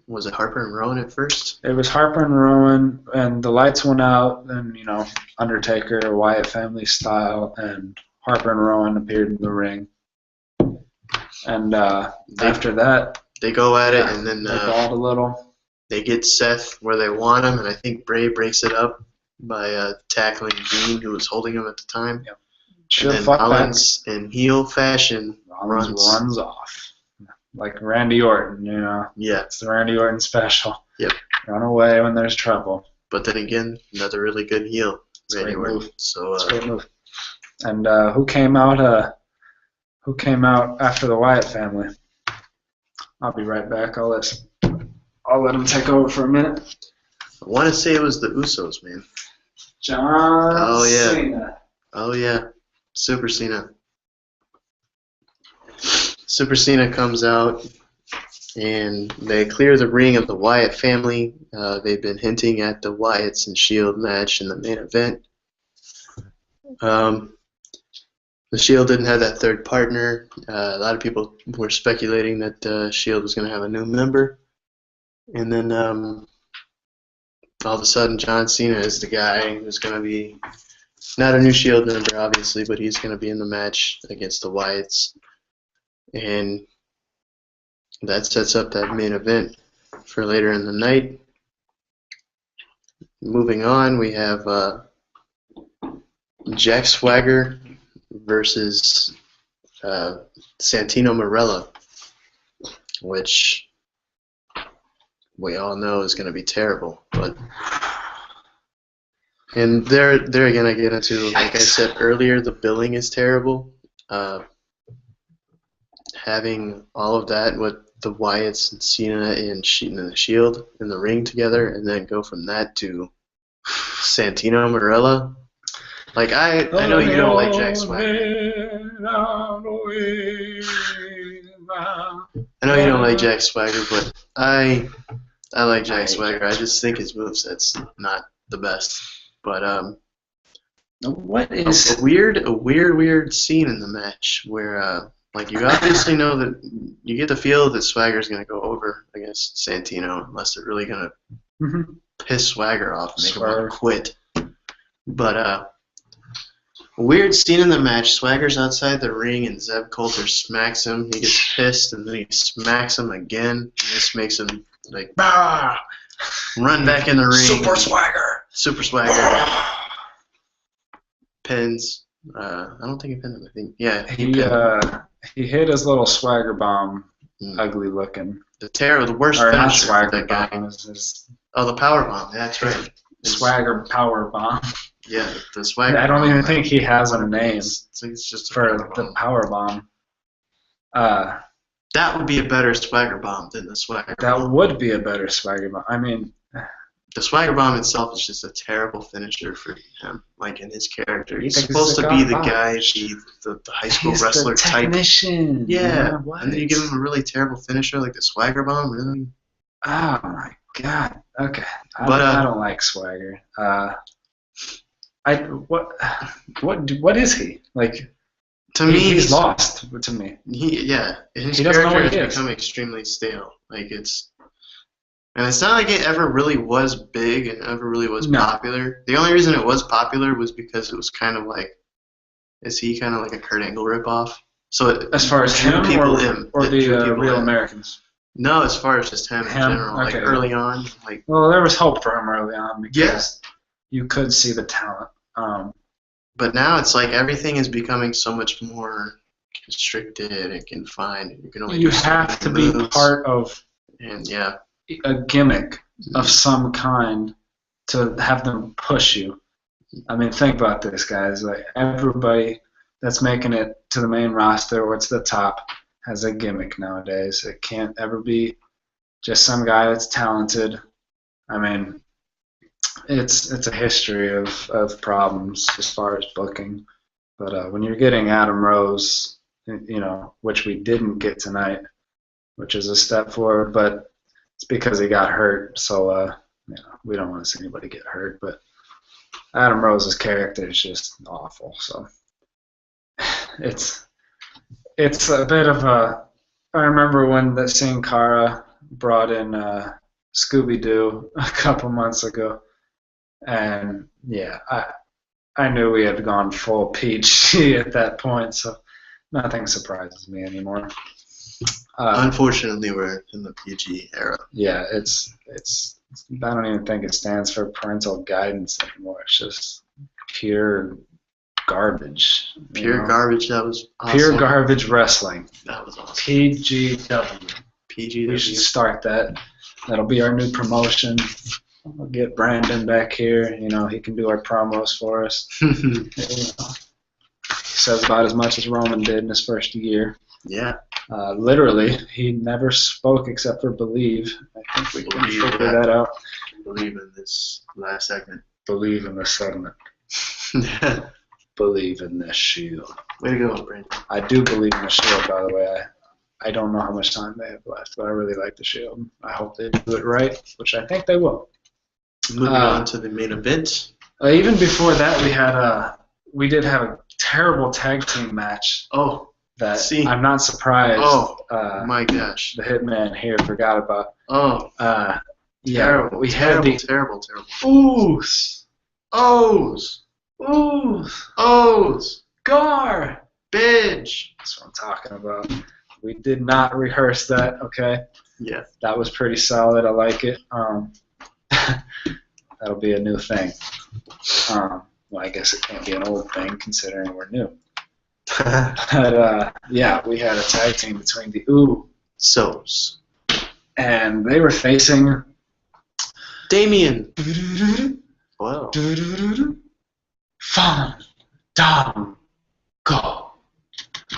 Was it Harper and Rowan at first? It was Harper and Rowan, and the lights went out, and, Undertaker, Wyatt family style, and Harper and Rowan appeared in the ring. And after that, they go at it, and then they balled a little. They get Seth where they want him, and I think Bray breaks it up by tackling Dean, who was holding him at the time. Yep. And then Rollins, in heel fashion, runs off. like Randy Orton, Yeah. It's the Randy Orton special. Yep. Run away when there's trouble. But then again, another really good heel, Randy Orton. Move. So, it's a great move. And who came out? Who came out after the Wyatt family? I'll be right back. I'll let him take over for a minute. I want to say it was the Usos, man. John Cena. Oh, yeah. Super Cena. Super Cena comes out, and they clear the ring of the Wyatt family. They've been hinting at the Wyatts and Shield match in the main event. The Shield didn't have that third partner. A lot of people were speculating that Shield was going to have a new member. And then all of a sudden, John Cena is the guy who's going to be not a new Shield member, obviously, but he's going to be in the match against the Wyatts. And that sets up that main event for later in the night. Moving on, we have Jack Swagger versus Santino Marella, which we all know is going to be terrible. And they're going to get into, like I said earlier, the billing is terrible. Having all of that with the Wyatts and Cena and the Shield in the ring together, and then go from that to Santino Marella. Like, I know you don't like Jack Swagger. I know you don't like Jack Swagger, but I like Jack Swagger. I just think his moveset's not the best. But what is a weird scene in the match where like, you obviously know that you get the feel that Swagger's going to go over against Santino unless they're really going to piss Swagger off and make him want to quit. But a weird scene in the match. Swagger's outside the ring and Zeb Coulter smacks him. He gets pissed and then he smacks him again. And this makes him like run back in the ring. Super Swagger. Pins. I don't think he pinned him. I think he hit his little Swagger bomb. Ugly looking. The worst or finisher not Swagger for that guy. bomb. The power bomb. Yeah, that's right. Swagger power bomb. Yeah, the Swagger. I don't even think he has a name it's just for the power bomb. That would be a better Swagger bomb than the Swagger bomb. That would be a better Swagger bomb. I mean, the Swagger bomb itself is just a terrible finisher for him, like in his character. He's supposed to be the guy, the high school wrestler type. Technician. Yeah, and then you give him a really terrible finisher like the Swagger bomb, really? Oh my God. Okay. I don't like Swagger. What is he like? To me, he's lost. To me, his he doesn't know character what he has is. become extremely stale. Like and it's not like it ever really was big and ever really was popular. The only reason it was popular was because it was kind of like, is he kind of like a Kurt Angle ripoff? So as far as him, or the Real Americans. No, as far as just him in general. Okay. Like early on, like. Well, there was hope for him early on because you could see the talent. But now it's like everything is becoming so much more constricted and confined. You can only have to be part of a gimmick of some kind to have them push you. I mean, think about this, guys. Like, everybody that's making it to the main roster or to the top has a gimmick nowadays. It can't ever be just some guy that's talented. I mean, it's a history of problems as far as booking. But when you're getting Adam Rose, which we didn't get tonight, which is a step forward, but it's because he got hurt. So we don't want to see anybody get hurt. But Adam Rose's character is just awful. So it's a bit of a. I remember when the Sin Cara brought in Scooby-Doo a couple months ago. And I knew we had gone full PG at that point, so nothing surprises me anymore. Unfortunately, we're in the PG era. Yeah, it's. I don't even think it stands for parental guidance anymore. It's just pure garbage. Pure garbage. That was awesome. Pure garbage wrestling. That was awesome. PGW. PGW. We should start that. That'll be our new promotion. We'll get Brandon back here. You know, he can do our promos for us. He says about as much as Roman did in his first year. Yeah. Literally, he never spoke except for believe. I think we can figure that out. Believe in this last segment. Believe in this segment. Believe in this Shield. Way to go, Brandon. I do believe in the Shield, by the way. I don't know how much time they have left, but I really like the Shield. I hope they do it right, which I think they will. Moving on to the main event. Even before that, we did have a terrible tag team match. Oh. I'm not surprised. Oh, my gosh. The Hitman here forgot about. Oh. Yeah, we had the terrible. O's. Garbage. That's what I'm talking about. We did not rehearse that, okay? Yeah. That was pretty solid. I like it. That'll be a new thing. Well, I guess it can't be an old thing considering we're new. But, yeah, we had a tag team between the Usos. And they were facing Damien. Wow. Go.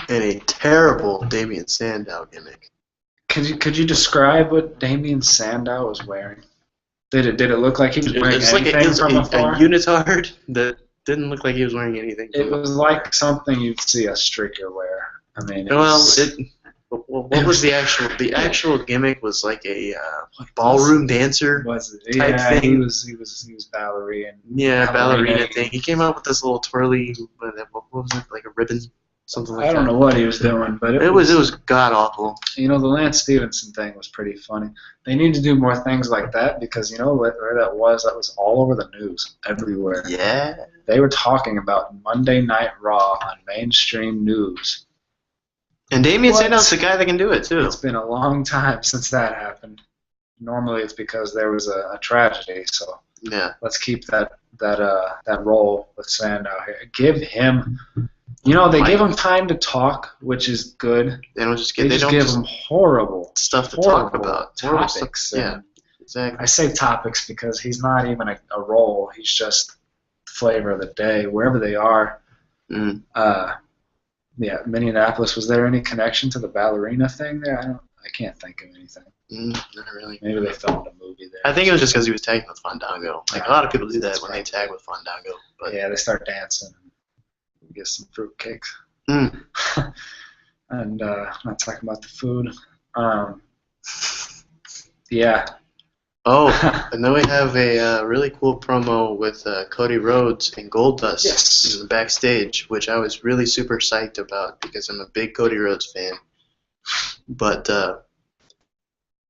And a terrible Damien Sandow gimmick. Could you describe what Damien Sandow was wearing? Did it look like he was wearing anything from afar? A unitard that didn't look like he was wearing anything. It was like something you'd see a streaker wear. I mean, what was the actual? The actual gimmick was like a ballroom dancer type thing. He was ballerina. Yeah, ballerina thing. He came out with this little twirly. What was it? Like a ribbon, something like that. I don't know what he was doing, but it was god awful. You know, the Lance Stevenson thing was pretty funny. They need to do more things like that because you know where that was? That was all over the news, everywhere. Yeah. They were talking about Monday Night Raw on mainstream news. And Damien Sandow's the guy that can do it, too. It's been a long time since that happened. Normally it's because there was a tragedy, so yeah. Let's keep that role with Sandow here. Give him, you know, they give him time to talk, which is good. They don't just give him horrible stuff to talk about. Topics. Yeah, exactly. I say topics because he's not even a role. He's just flavor of the day, wherever they are. Yeah, Minneapolis. Was there any connection to the ballerina thing there? I can't think of anything. Not really. Maybe they filmed a movie there. I think it was just because he was tagging with Fandango. Like a lot of people do that when they tag with Fandango. But yeah, they start dancing and get some fruitcakes. And not talking about the food. Yeah. Oh, and then we have a really cool promo with Cody Rhodes and Goldust in the backstage, which I was really super psyched about because I'm a big Cody Rhodes fan. But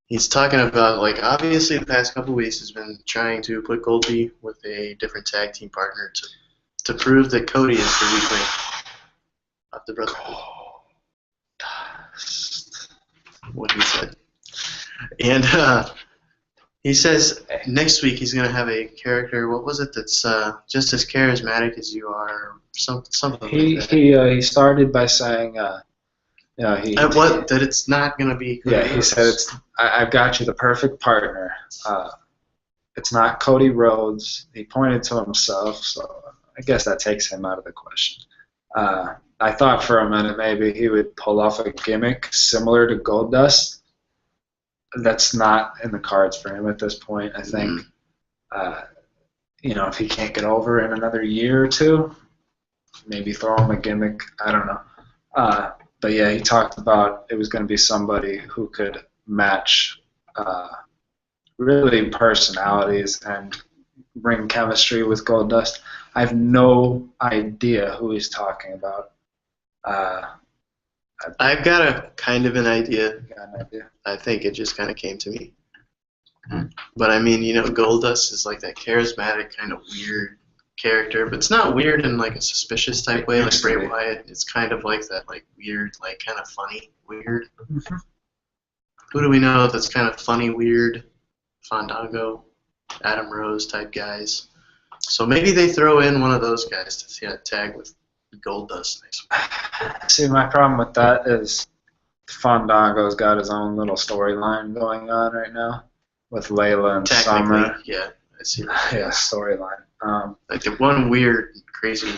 he's talking about, like, obviously the past couple weeks has been trying to put Goldie with a different tag team partner to prove that Cody is the weak link of the Brotherhood. What he said. And he says next week he's going to have a character, what was it, that's just as charismatic as you are, something like that. He started by saying, that it's not going to be Cody Rhodes. He said, I've got you the perfect partner. It's not Cody Rhodes. He pointed to himself, so I guess that takes him out of the question. I thought for a minute maybe he would pull off a gimmick similar to Goldust. That's not in the cards for him at this point, I think. If he can't get over in another year or two, maybe throw him a gimmick. I don't know. But yeah, he talked about it was going to be somebody who could match really personalities and bring chemistry with Goldust. I have no idea who he's talking about. I've got a kind of an idea. Got an idea. I think it just kind of came to me. But I mean, Goldust is like that charismatic kind of weird character, but it's not weird in like a suspicious type way like Bray Wyatt. It's kind of like that like weird, like kind of funny weird. Who do we know that's kind of funny weird? Fandango, Adam Rose type guys. So maybe they throw in one of those guys to tag with Gold Dust next week. See, my problem with that is Fandango's got his own little storyline going on right now with Layla and Summer. Yeah, I see that. Yeah, storyline. Like the one weird, crazy,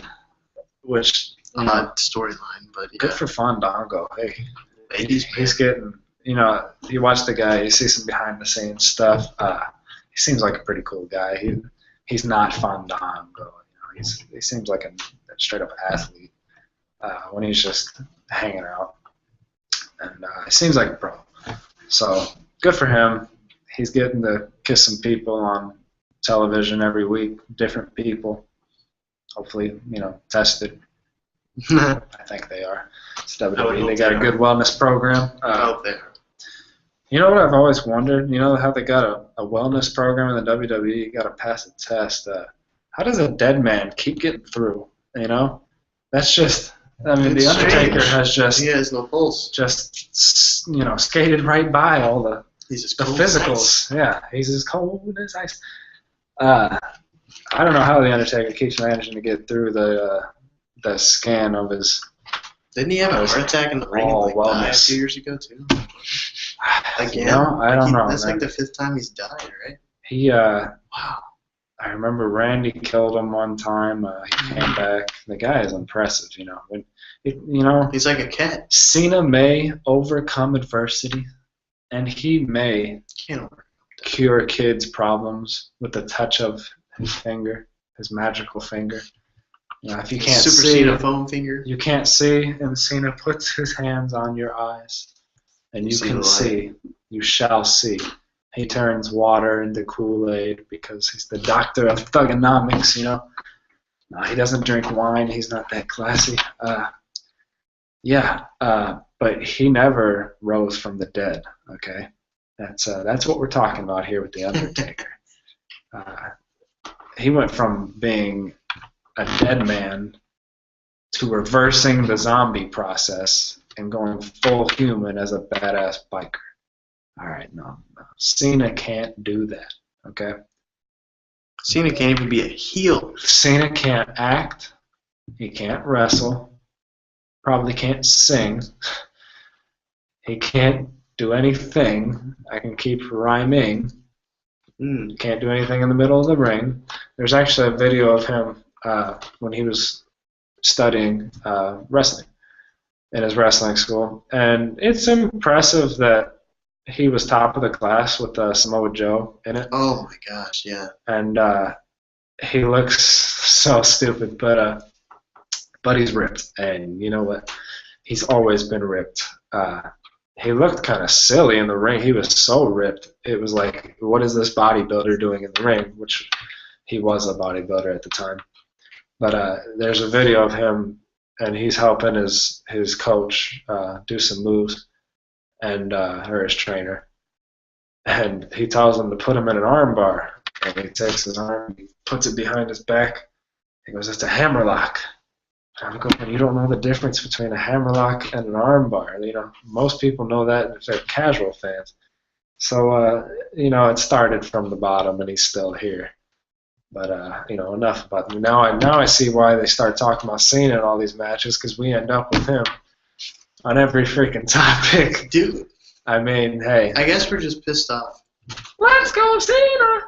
which odd storyline, but yeah. Good for Fandango. Hey, he's getting. You watch the guy, you see some behind the scenes stuff. He seems like a pretty cool guy. He's not Fandango. He seems like a straight up athlete when he's just hanging out, and he seems like a pro. So good for him. He's getting to kiss some people on television every week, different people. Hopefully, tested. I think they are. It's WWE. They got a good wellness program. I hope they are. You know what I've always wondered? You know how they got a wellness program in the WWE? You got to pass a test. How does a dead man keep getting through? That's just. I mean, The Undertaker he has no pulse. Just skated right by all the physicals. Yeah, he's as cold as ice. I don't know how The Undertaker keeps managing to get through the scan of his. Didn't he have a heart attack in the ring a few years ago too? Again, I don't know. That's like the 5th time he's died, right? Wow. I remember Randy killed him one time. He came back. The guy is impressive, He's like a cat. Cena may overcome adversity, and he may cure kids' problems with the touch of his finger, his magical finger. If you can't Super see, Cena foam finger. You can't see, and Cena puts his hands on your eyes, and you can see. You shall see. He turns water into Kool-Aid because he's the doctor of thugonomics, No, he doesn't drink wine. He's not that classy. But he never rose from the dead, okay? That's what we're talking about here with The Undertaker. He went from being a dead man to reversing the zombie process and going full human as a badass biker. All right, no. Cena can't do that, okay? Cena can't even be a heel. Cena can't act. He can't wrestle. Probably can't sing. He can't do anything. I can keep rhyming. Can't do anything in the middle of the ring. There's actually a video of him when he was studying wrestling in his wrestling school. And it's impressive that he was top of the class with Samoa Joe in it. Oh my gosh, yeah. And he looks so stupid, but he's ripped. And you know what? He's always been ripped. He looked kind of silly in the ring. He was so ripped. It was like, what is this bodybuilder doing in the ring? Which he was a bodybuilder at the time. But there's a video of him, and he's helping his coach do some moves. Or his trainer, and he tells him to put him in an arm bar, and he takes his arm, he puts it behind his back. He goes, "It's a hammerlock." I'm going, you don't know the difference between a hammerlock and an arm bar. Most people know that if they're casual fans. So it started from the bottom, and he's still here. But enough about him. Now I see why they start talking about Cena in all these matches, because we end up with him on every freaking topic. Dude. I mean, hey. I guess we're just pissed off. Let's go, Cena!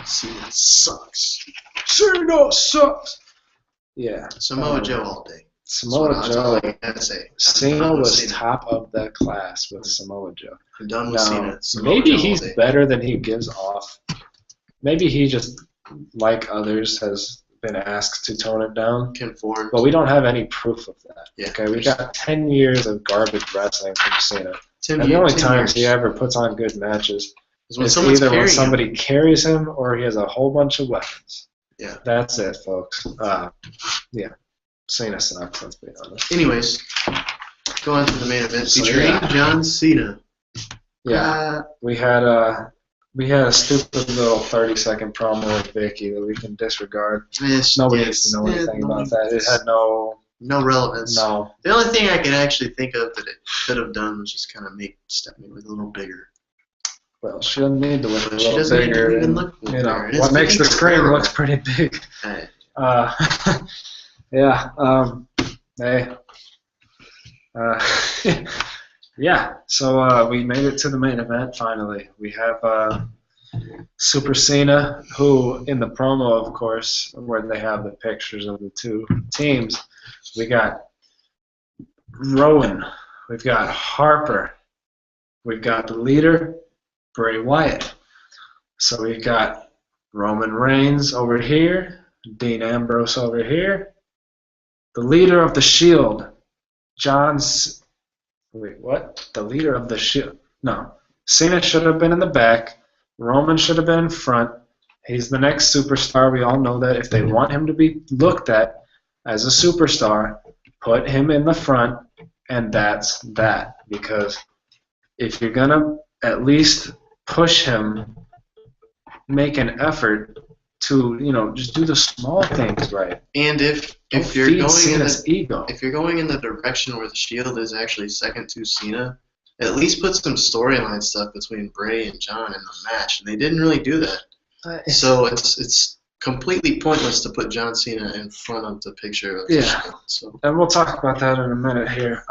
Cena sucks. Cena sucks! Yeah. Samoa Joe all day. Samoa Joe. I gotta say. Cena was top of the class with Samoa Joe. I'm done with Cena. Maybe he's better than he gives off. Maybe he just, like others, has been asked to tone it down. Conform. But we don't have any proof of that. Yeah, okay, we got 10 years of garbage wrestling from Cena. And the only times he ever puts on good matches is either when somebody carries him or he has a whole bunch of weapons. Yeah. That's it, folks. Yeah. Cena sucks, let's be honest. Anyways, go on to the main event featuring John Cena. Yeah. We had a stupid little 30-second promo with Vicky that we can disregard. Nobody needs to know anything about that. It had no relevance. No. The only thing I can actually think of that it could have done was just kind of make Stephanie look a little bigger. Well, she doesn't need to look a little bigger. Need to even look bigger. What makes the screen looks pretty big. Right. Yeah. Hey. Yeah, so we made it to the main event finally. We have Super Cena, who in the promo, of course, where they have the pictures of the two teams, we got Rowan, we've got Harper, we've got the leader, Bray Wyatt. So we've got Roman Reigns over here, Dean Ambrose over here, the leader of the Shield, Wait, what? The leader of the Shield. No. Cena should have been in the back. Roman should have been in front. He's the next superstar. We all know that. If they want him to be looked at as a superstar, put him in the front, and that's that. Because if you're going to at least push him, make an effort to, just do the small things right. And if Don't you're feed going Cena's ego. if you're going in the direction where the Shield is actually second to Cena, at least put some storyline stuff between Bray and John in the match, and they didn't really do that. So it's completely pointless to put John Cena in front of the picture of the Shield. So. And we'll talk about that in a minute here.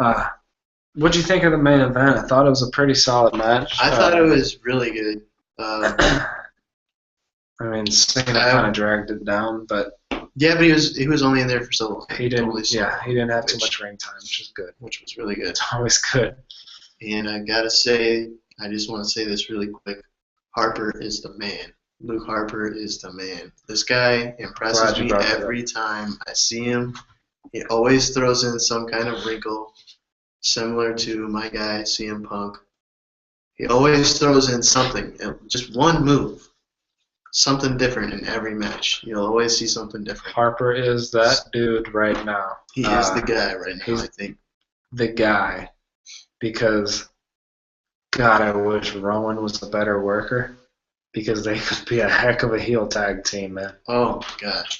What'd you think of the main event? I thought it was a pretty solid match. I thought it was really good. I mean, Cena kind of dragged it down, but yeah, but he was only in there for so long. He didn't have too much ring time, which is good. Which was really good. It's always good. And I just want to say this really quick. Harper is the man. Luke Harper is the man. This guy impresses me every time I see him. He always throws in some kind of wrinkle, similar to my guy CM Punk. He always throws in something, just one move. Something different in every match. You'll always see something different. Harper is that dude right now. He is the guy right now, I think. The guy. Because, God, I wish Rowan was a better worker. Because they could be a heck of a heel tag team, man. Oh, my gosh.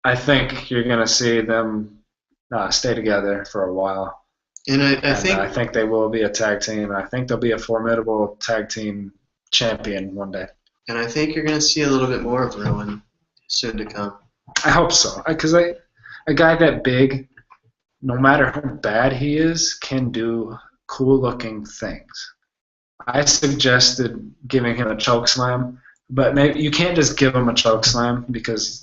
I think you're going to see them stay together for a while. And I think they will be a tag team. I think they'll be a formidable tag team champion one day. And I think you're going to see a little bit more of Rowan soon to come. I hope so. Because a guy that big, no matter how bad he is, can do cool-looking things. I suggested giving him a choke slam, but maybe you can't just give him a choke slam because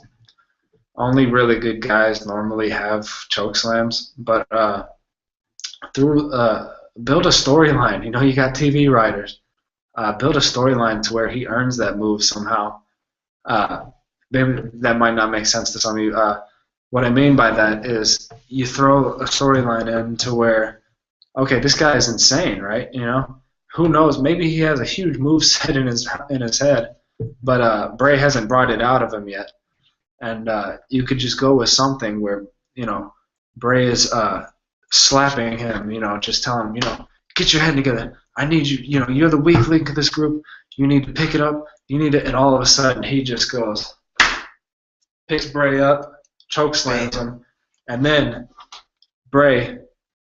only really good guys normally have choke slams. But build a storyline. You got TV writers. Build a storyline to where he earns that move somehow. Maybe that might not make sense to some of you. What I mean by that is you throw a storyline in to where, okay, this guy is insane, right? Who knows? Maybe he has a huge move set in his head, but Bray hasn't brought it out of him yet. And you could just go with something where Bray is slapping him, just telling him, get your head together. I need you, you're the weak link of this group. You need to pick it up. You need it. And all of a sudden, he just goes, picks Bray up, choke slams him. And then Bray,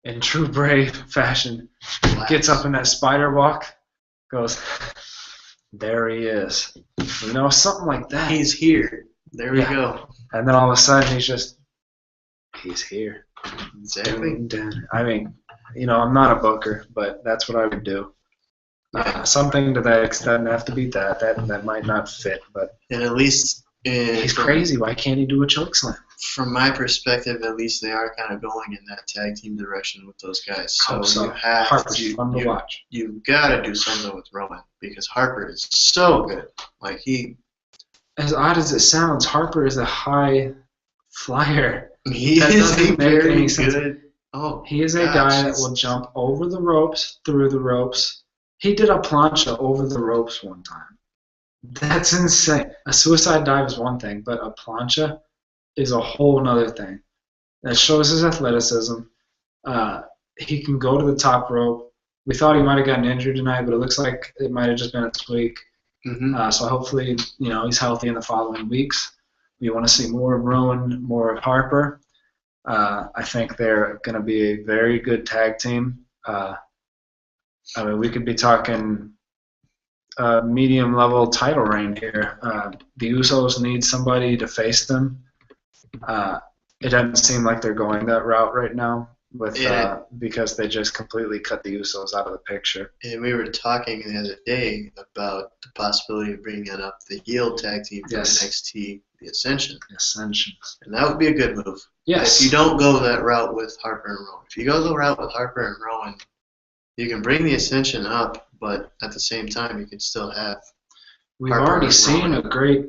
in true Bray fashion, gets up in that spider walk, goes, there he is. Something like that. He's here. There we go. And then all of a sudden, he's here. Exactly. I mean, I'm not a booker, but that's what I would do. Something to that extent, have to beat that. That might not fit, but. And at least. He's crazy. Why can't he do a choke slam? From my perspective, at least they are kind of going in that tag team direction with those guys. So you have Harper's fun to watch. You've got to do something with Rowan because Harper is so good. As odd as it sounds, Harper is a high flyer. He is a very good. Oh, he is a guy that will jump over the ropes, through the ropes. He did a plancha over the ropes one time. That's insane. A suicide dive is one thing, but a plancha is a whole other thing. That shows his athleticism. He can go to the top rope. We thought he might have gotten injured tonight, but it looks like it might have just been a tweak. Mm-hmm. So hopefully, he's healthy in the following weeks. We want to see more of Rowan, more of Harper. I think they're going to be a very good tag team. We could be talking medium-level title reign here. The Usos need somebody to face them. it doesn't seem like they're going that route right now with because they just completely cut the Usos out of the picture. And we were talking the other day about the possibility of bringing up the heel tag team from NXT, the Ascension. And that would be a good move. Yes. If you don't go that route with Harper and Rowan. If you go the route with Harper and Rowan, you can bring the Ascension up, but at the same time, you can still have We've already seen a great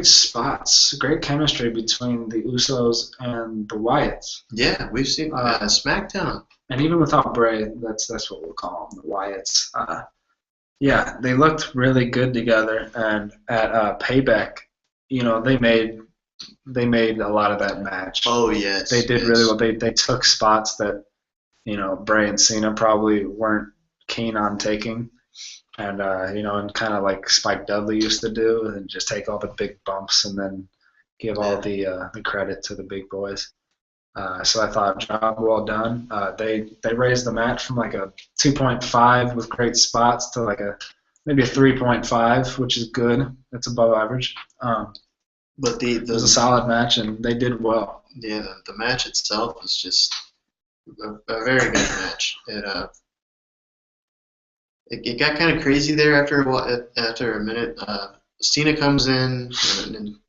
spots, great chemistry between the Usos and the Wyatts. Yeah, we've seen SmackDown. And even without Bray, that's what we'll call them, the Wyatts. Yeah, they looked really good together, and at Payback, they made a lot of that match. Oh yes, they did really well. They took spots that Bray and Cena probably weren't keen on taking. And, and kind of like Spike Dudley used to do, and just take all the big bumps and then give all the credit to the big boys. So I thought, job well done. They raised the match from like a 2.5 with great spots to like maybe a 3.5, which is good. That's above average. But it was a solid match, and they did well. Yeah, the match itself was just a very good match. It got kind of crazy there after a minute. Cena comes in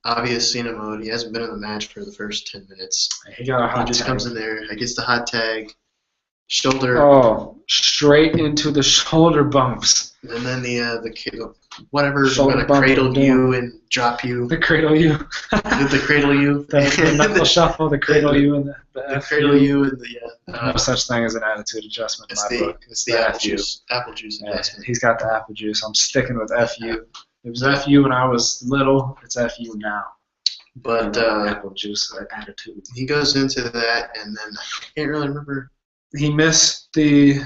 obvious Cena mode. He hasn't been in the match for the first 10 minutes. He got a hot He just tag. comes in there. He gets the hot tag. Shoulder. Oh, straight into the shoulder bumps. And then the whatever's going to cradle you and drop you. The cradle you. The cradle you. The knuckle shuffle, the cradle you, and the cradle you and the no such thing as an attitude adjustment in my book. It's the apple juice adjustment. He's got the apple juice. I'm sticking with FU. It was FU when I was little. It's FU now. But apple juice attitude. He goes into that, and then I can't really remember. He he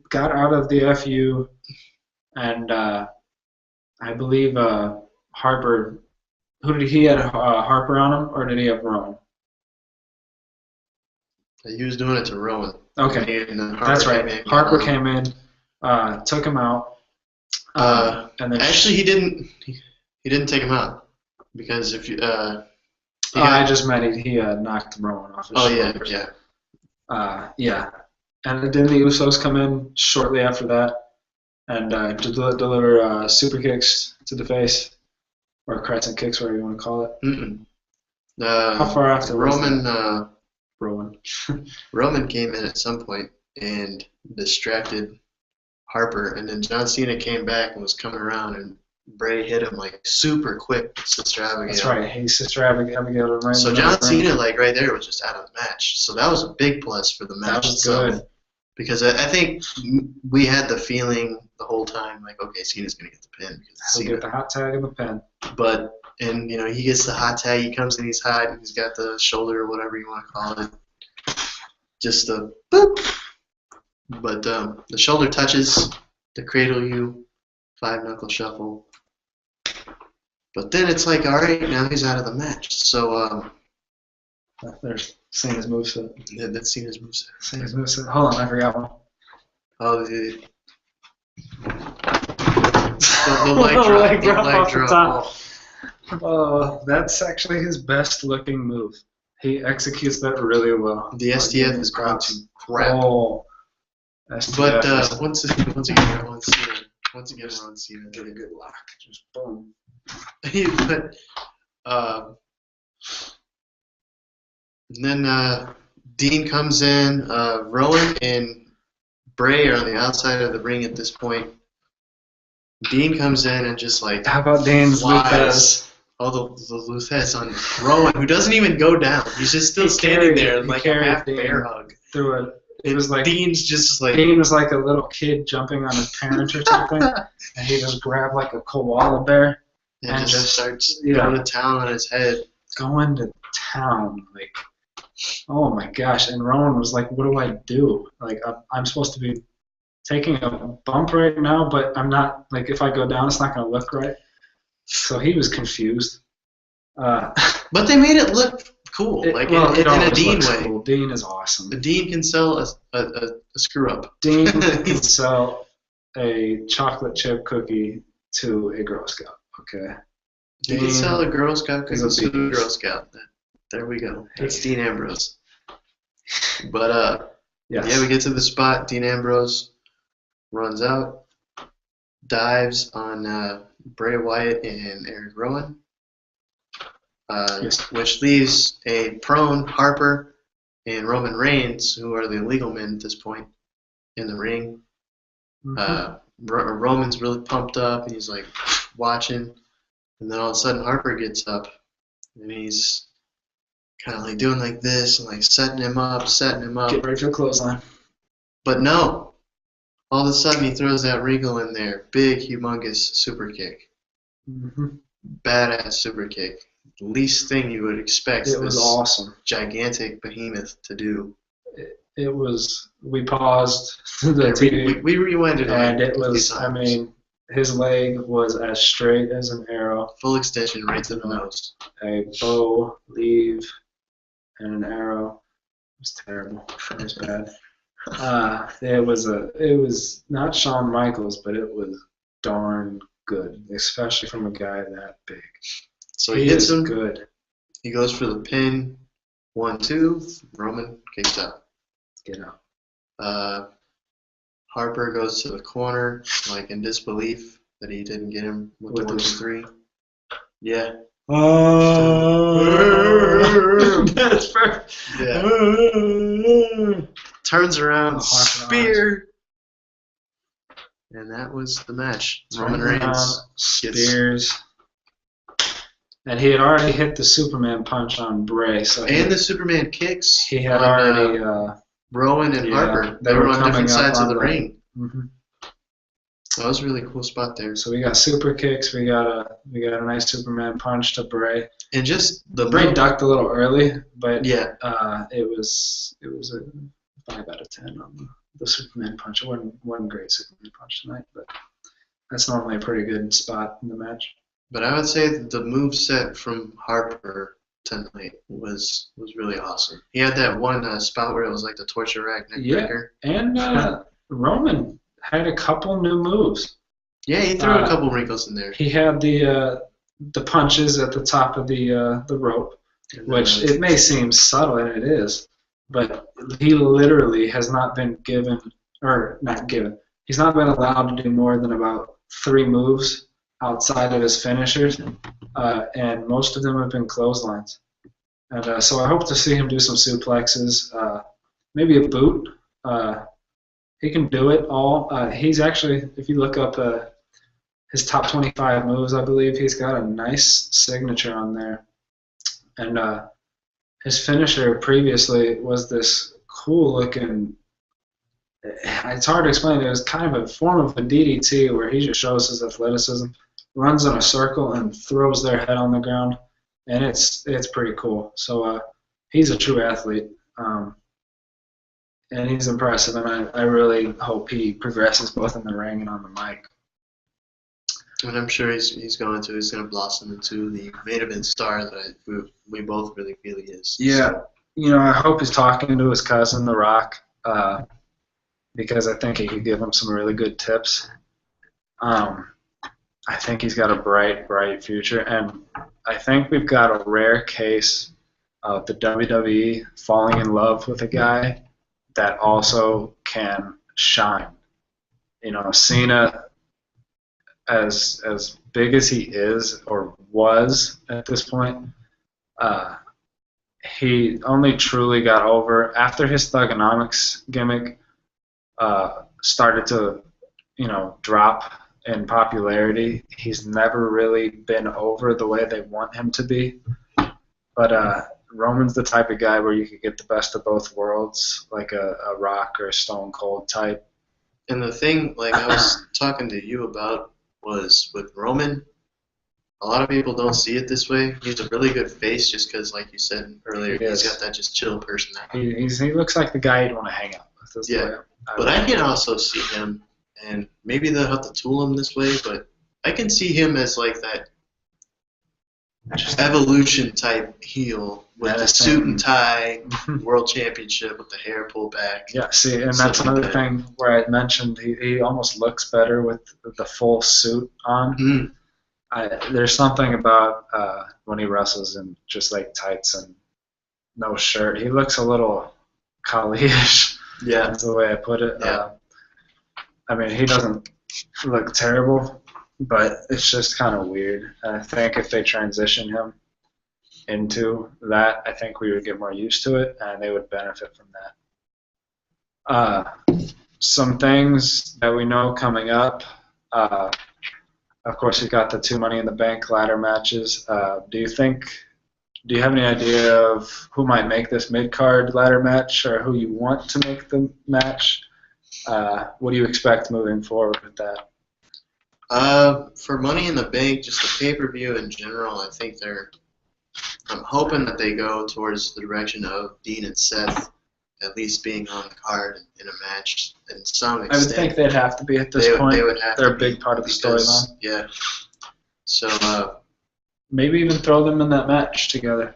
got out of the FU, and I believe Harper. Who did he have Harper on him, or did he have Rowan? He was doing it to Rowan. Okay, that's right. Harper came in, took him out, and then actually he didn't take him out because if you I just meant he knocked Rowan off his shoulders. Yeah. And then the Usos come in shortly after that and deliver super kicks to the face, or crescent kicks, whatever you want to call it. How far after Roman? Roman came in at some point and distracted Harper, and then John Cena came back and was coming around, and Bray hit him like super quick. Sister Abigail. That's right. Hey, Sister Abigail. So John Cena, right there, was just out of the match. So that was a big plus for the match itself. Good. Because I think we had the feeling the whole time, like, okay, Cena's gonna get the pin. He'll get the hot tag and the pin. But he gets the hot tag. He comes in, he's hot, and he's got the shoulder, or whatever you want to call it. Just a boop. But the shoulder touches, the cradle you, 5-knuckle shuffle. But then it's like, all right, now he's out of the match. So there's Cena's moveset. Yeah, that's Cena's moveset. Cena's moveset. Hold on, I forgot one. Oh, the leg drop. Oh, that's actually his best looking move. He executes that really well. The STF is going to crap. Oh, STF. But once again, Ron Cena get a good lock. Just boom. But and then Dean comes in. Rowan and Bray are on the outside of the ring at this point. Dean comes in and just like, how about Dean's Luthes? All the Luthes on Rowan, who doesn't even go down. He's just still standing there like a half bear hug. Through it. It was like Dean's just like Dean was like a little kid jumping on his parent or something, and he just grabbed like a koala bear and just starts going to town on his head. Going to town, like, oh my gosh! And Rowan was like, "What do I do? Like, I'm supposed to be taking a bump right now, but I'm not. Like, if I go down, it's not going to look right." So he was confused. But they made it look cool, in a Dean way. Cool. Dean is awesome. Dean can sell a screw up. Dean can sell a chocolate chip cookie to a Girl Scout. Okay. Dean can sell a Girl Scout cookie to a Girl Scout. There we go. It's Dean Ambrose. But Yes. yeah, we get to the spot. Dean Ambrose runs out, dives on Bray Wyatt and Eric Rowan, Yes. which leaves a prone Harper and Roman Reigns, who are the legal men at this point, in the ring. Roman's really pumped up, and he's like watching, and then all of a sudden Harper gets up, and he's kind of like doing like this and like setting him up. Get ready for the clothesline. But no, all of a sudden he throws that Regal in there, big, humongous super kick, badass super kick. The least thing you would expect. It was awesome. Gigantic behemoth to do. It was. We paused the TV. We rewinded it, and it was. I mean, his leg was as straight as an arrow. Full extension right to the nose. A bow, leave, and an arrow. It was terrible. It was bad. It was not Shawn Michaels, but it was darn good, especially from a guy that big. So he hits him. Good. He goes for the pin. 1-2. Roman kicks out. Get out. Harper goes to the corner, like in disbelief that he didn't get him with the 1-2-3. Yeah. That's perfect. Yeah. Turns around, spear. And that was the match. Roman Reigns spears. And he had already hit the Superman punch on Bray. And the Superman kicks. He had already... Rowan and Harper. They were on different sides of the ring. That was a really cool spot there. So we got super kicks. We got a nice Superman punch to Bray. And just Bray ducked a little early, but yeah, it was a 5 out of 10 on the Superman punch. It wasn't a great Superman punch tonight, but that's normally a pretty good spot in the match. But I would say that the move set from Harper tonight was really awesome. He had that one spot where it was like the torture rack neck breaker. And Roman had a couple new moves. Yeah, he threw a couple wrinkles in there. He had the punches at the top of the rope, which it may seem subtle, and it is, but he literally has not been he's not been allowed to do more than about 3 moves outside of his finishers, and most of them have been clotheslines. And so I hope to see him do some suplexes, maybe a boot. He can do it all. He's actually, if you look up his top 25 moves, I believe he's got a nice signature on there. And his finisher previously was this cool-looking, it's hard to explain, it was kind of a form of a DDT where he just shows his athleticism, runs in a circle and throws their head on the ground, and it's pretty cool. So he's a true athlete, and he's impressive, and I really hope he progresses both in the ring and on the mic. And I'm sure he's going to blossom into the main event star that we both really feel he is. Yeah, I hope he's talking to his cousin, The Rock, because I think he could give him some really good tips. I think he's got a bright future, and I think we've got a rare case of the WWE falling in love with a guy that also can shine. Cena, as big as he is or was at this point, he only truly got over after his Thugonomics gimmick started to, drop in popularity. He's never really been over the way they want him to be. But Roman's the type of guy where you could get the best of both worlds, like a Rock or a Stone Cold type. And the thing, like I was talking to you about, was with Roman, a lot of people don't see it this way. He's a really good face just because, like you said earlier, he's got that just chill personality. He looks like the guy you'd want to hang out with. Yeah, but I can also see him, and maybe they'll have to tool him this way, but I can see him as like that evolution type heel with the suit and tie, world championship with the hair pulled back. Yeah, see, and that's another thing where I mentioned he almost looks better with the full suit on. There's something about when he wrestles in just like tights and no shirt. He looks a little Kali-ish. Yeah. That's the way I put it. Yeah. I mean, he doesn't look terrible, but it's just kind of weird. And I think if they transition him into that, I think we would get more used to it, and they would benefit from that. Some things that we know coming up. Of course, you've got the 2 Money in the Bank ladder matches. Do you have any idea of who might make this mid-card ladder match, or who you want to make the match? What do you expect moving forward with that? For Money in the Bank, just the pay-per-view in general, I'm hoping that they go towards the direction of Dean and Seth at least being on the card in a match in some extent. I would think they'd have to be at this point. They would have They're to a big be part of the because, storyline. Yeah. So maybe even throw them in that match together.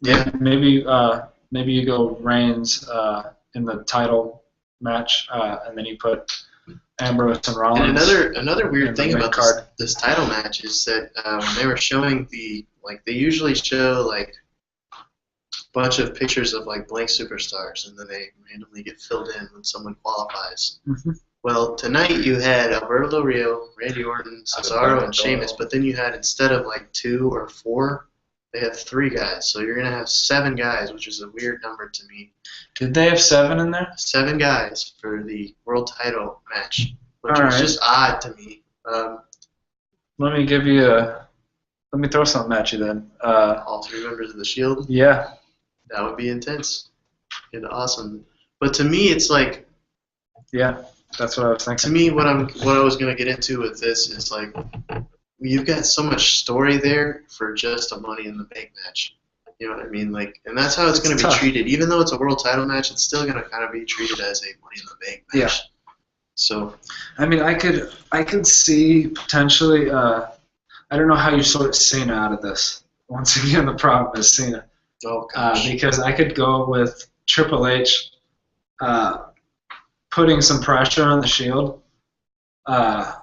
Yeah. Maybe you go Reigns in the title match, and then you put Ambrose and Rollins. And another weird thing about this title match is that when they were showing they usually show like a bunch of pictures of like blank superstars, and then they randomly get filled in when someone qualifies. Mm-hmm. Well, tonight you had Alberto Del Rio, Randy Orton, Cesaro, and Sheamus, but then you had, instead of like 2 or 4, they had 3 guys. So you're going to have 7 guys, which is a weird number to me. Did they have 7 in there? 7 guys for the world title match, which All was right. just odd to me. Let me throw something at you then. All 3 members of the Shield? Yeah. That would be intense and awesome. But to me, it's like... Yeah, that's what I was thinking. To me, what I was going to get into with this is like, you've got so much story there for just a Money in the Bank match. You know what I mean? Like, and that's how it's going to be treated. Even though it's a world title match, it's still going to kind of be treated as a Money in the Bank match. Yeah. So, I mean, I could see potentially. I don't know how you sort Cena out of this. Once again, the problem is Cena. Oh gosh. Because I could go with Triple H putting some pressure on the Shield. I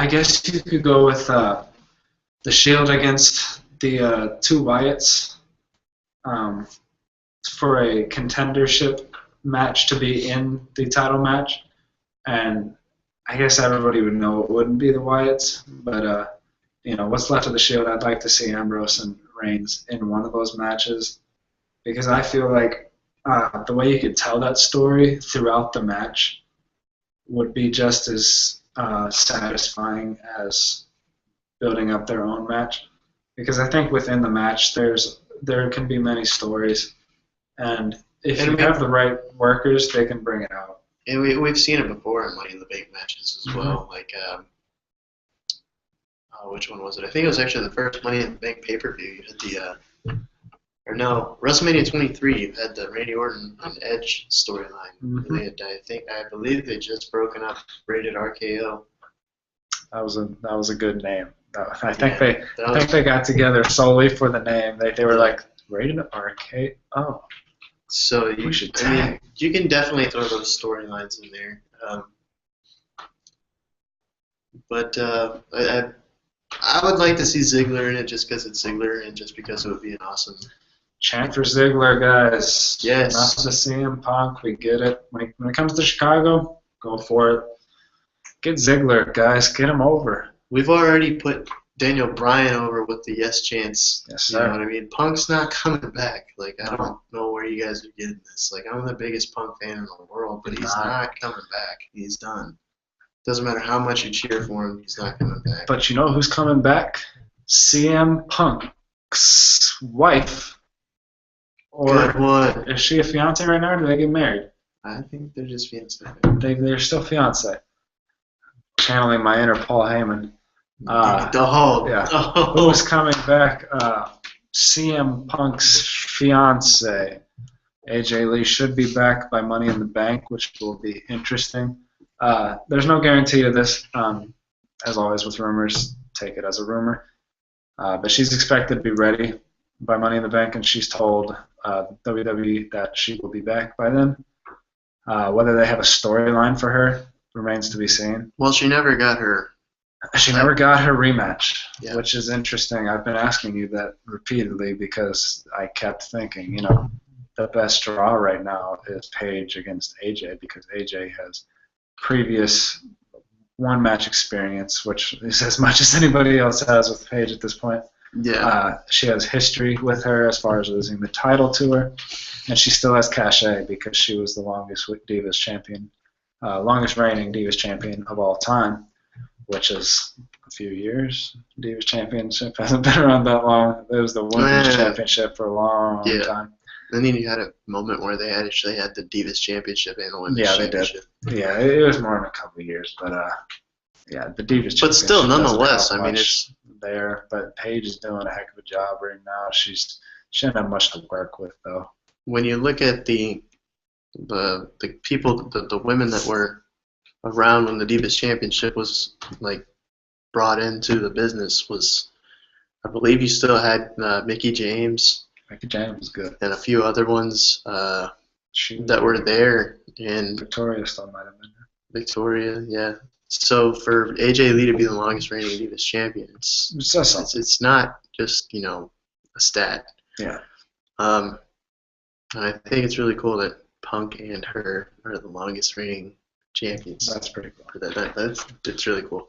guess you could go with the Shield against the 2 Wyatts for a contendership match to be in the title match. And I guess everybody would know it wouldn't be the Wyatts, but what's left of the Shield, I'd like to see Ambrose and Reigns in one of those matches, because I feel like the way you could tell that story throughout the match would be just as satisfying as building up their own match, because I think within the match there can be many stories, and if you have the right workers, they can bring it out. And we've seen it before in Money in the Bank matches as well. Like, which one was it? I think it was actually the first Money in the Bank pay-per-view. You had WrestleMania 23. You had the Randy Orton and Edge storyline. Mm-hmm. I believe they just broken up Rated RKO. That was a good name. I think they got together solely for the name. They were like Rated RKO. Oh. So you can definitely throw those storylines in there. But I would like to see Ziggler in it just because it's Ziggler and just because it would be an awesome chant for Ziggler, guys. Yes. Not to CM Punk. We get it. When it comes to Chicago, go for it. Get Ziggler, guys. Get him over. We've already put Daniel Bryan over with the yes chants. Yes, sir. You know what I mean? Punk's not coming back. Like, I don't know where you guys are getting this. Like, I'm the biggest Punk fan in the world, but he's not coming back. He's done. Doesn't matter how much you cheer for him, he's not coming back. But you know who's coming back? CM Punk's wife. Or good one. Is she a fiance right now, or do they get married? I think they're just fiance. They're still fiance. Channeling my inner Paul Heyman. The Hulk. Yeah. Who's coming back? CM Punk's fiance. AJ Lee should be back by Money in the Bank, which will be interesting. There's no guarantee of this. As always with rumors, take it as a rumor. But she's expected to be ready by Money in the Bank, and she's told WWE that she will be back by then. Whether they have a storyline for her remains to be seen. Well, she never got her She never got her rematch, Yeah. which is interesting. I've been asking you that repeatedly because I kept thinking, the best draw right now is Paige against AJ because AJ has previous one-match experience, which is as much as anybody else has with Paige at this point. Yeah. She has history with her as far as losing the title to her, and she still has cachet because she was the longest Divas champion, longest reigning Divas champion of all time, which is a few years. Divas Championship hasn't been around that long. It was the Women's Championship for a long time. And then you had a moment where they actually had the Divas Championship and the Women's Championship. Yeah, it was more than a couple of years, but the Divas Championship. But still, nonetheless, I mean, it's there. But Paige is doing a heck of a job right now. She doesn't have much to work with though. When you look at the people, the women that were around when the Divas Championship was like brought into the business, was I believe you still had Mickie James. Mickie James was good. And a few other ones that were there. And Victoria still might have been there. Victoria, yeah. So for AJ Lee to be the longest reigning Divas champion, it's not just, a stat. Yeah. And I think it's really cool that Punk and her are the longest reigning champions. That's pretty cool. It's really cool.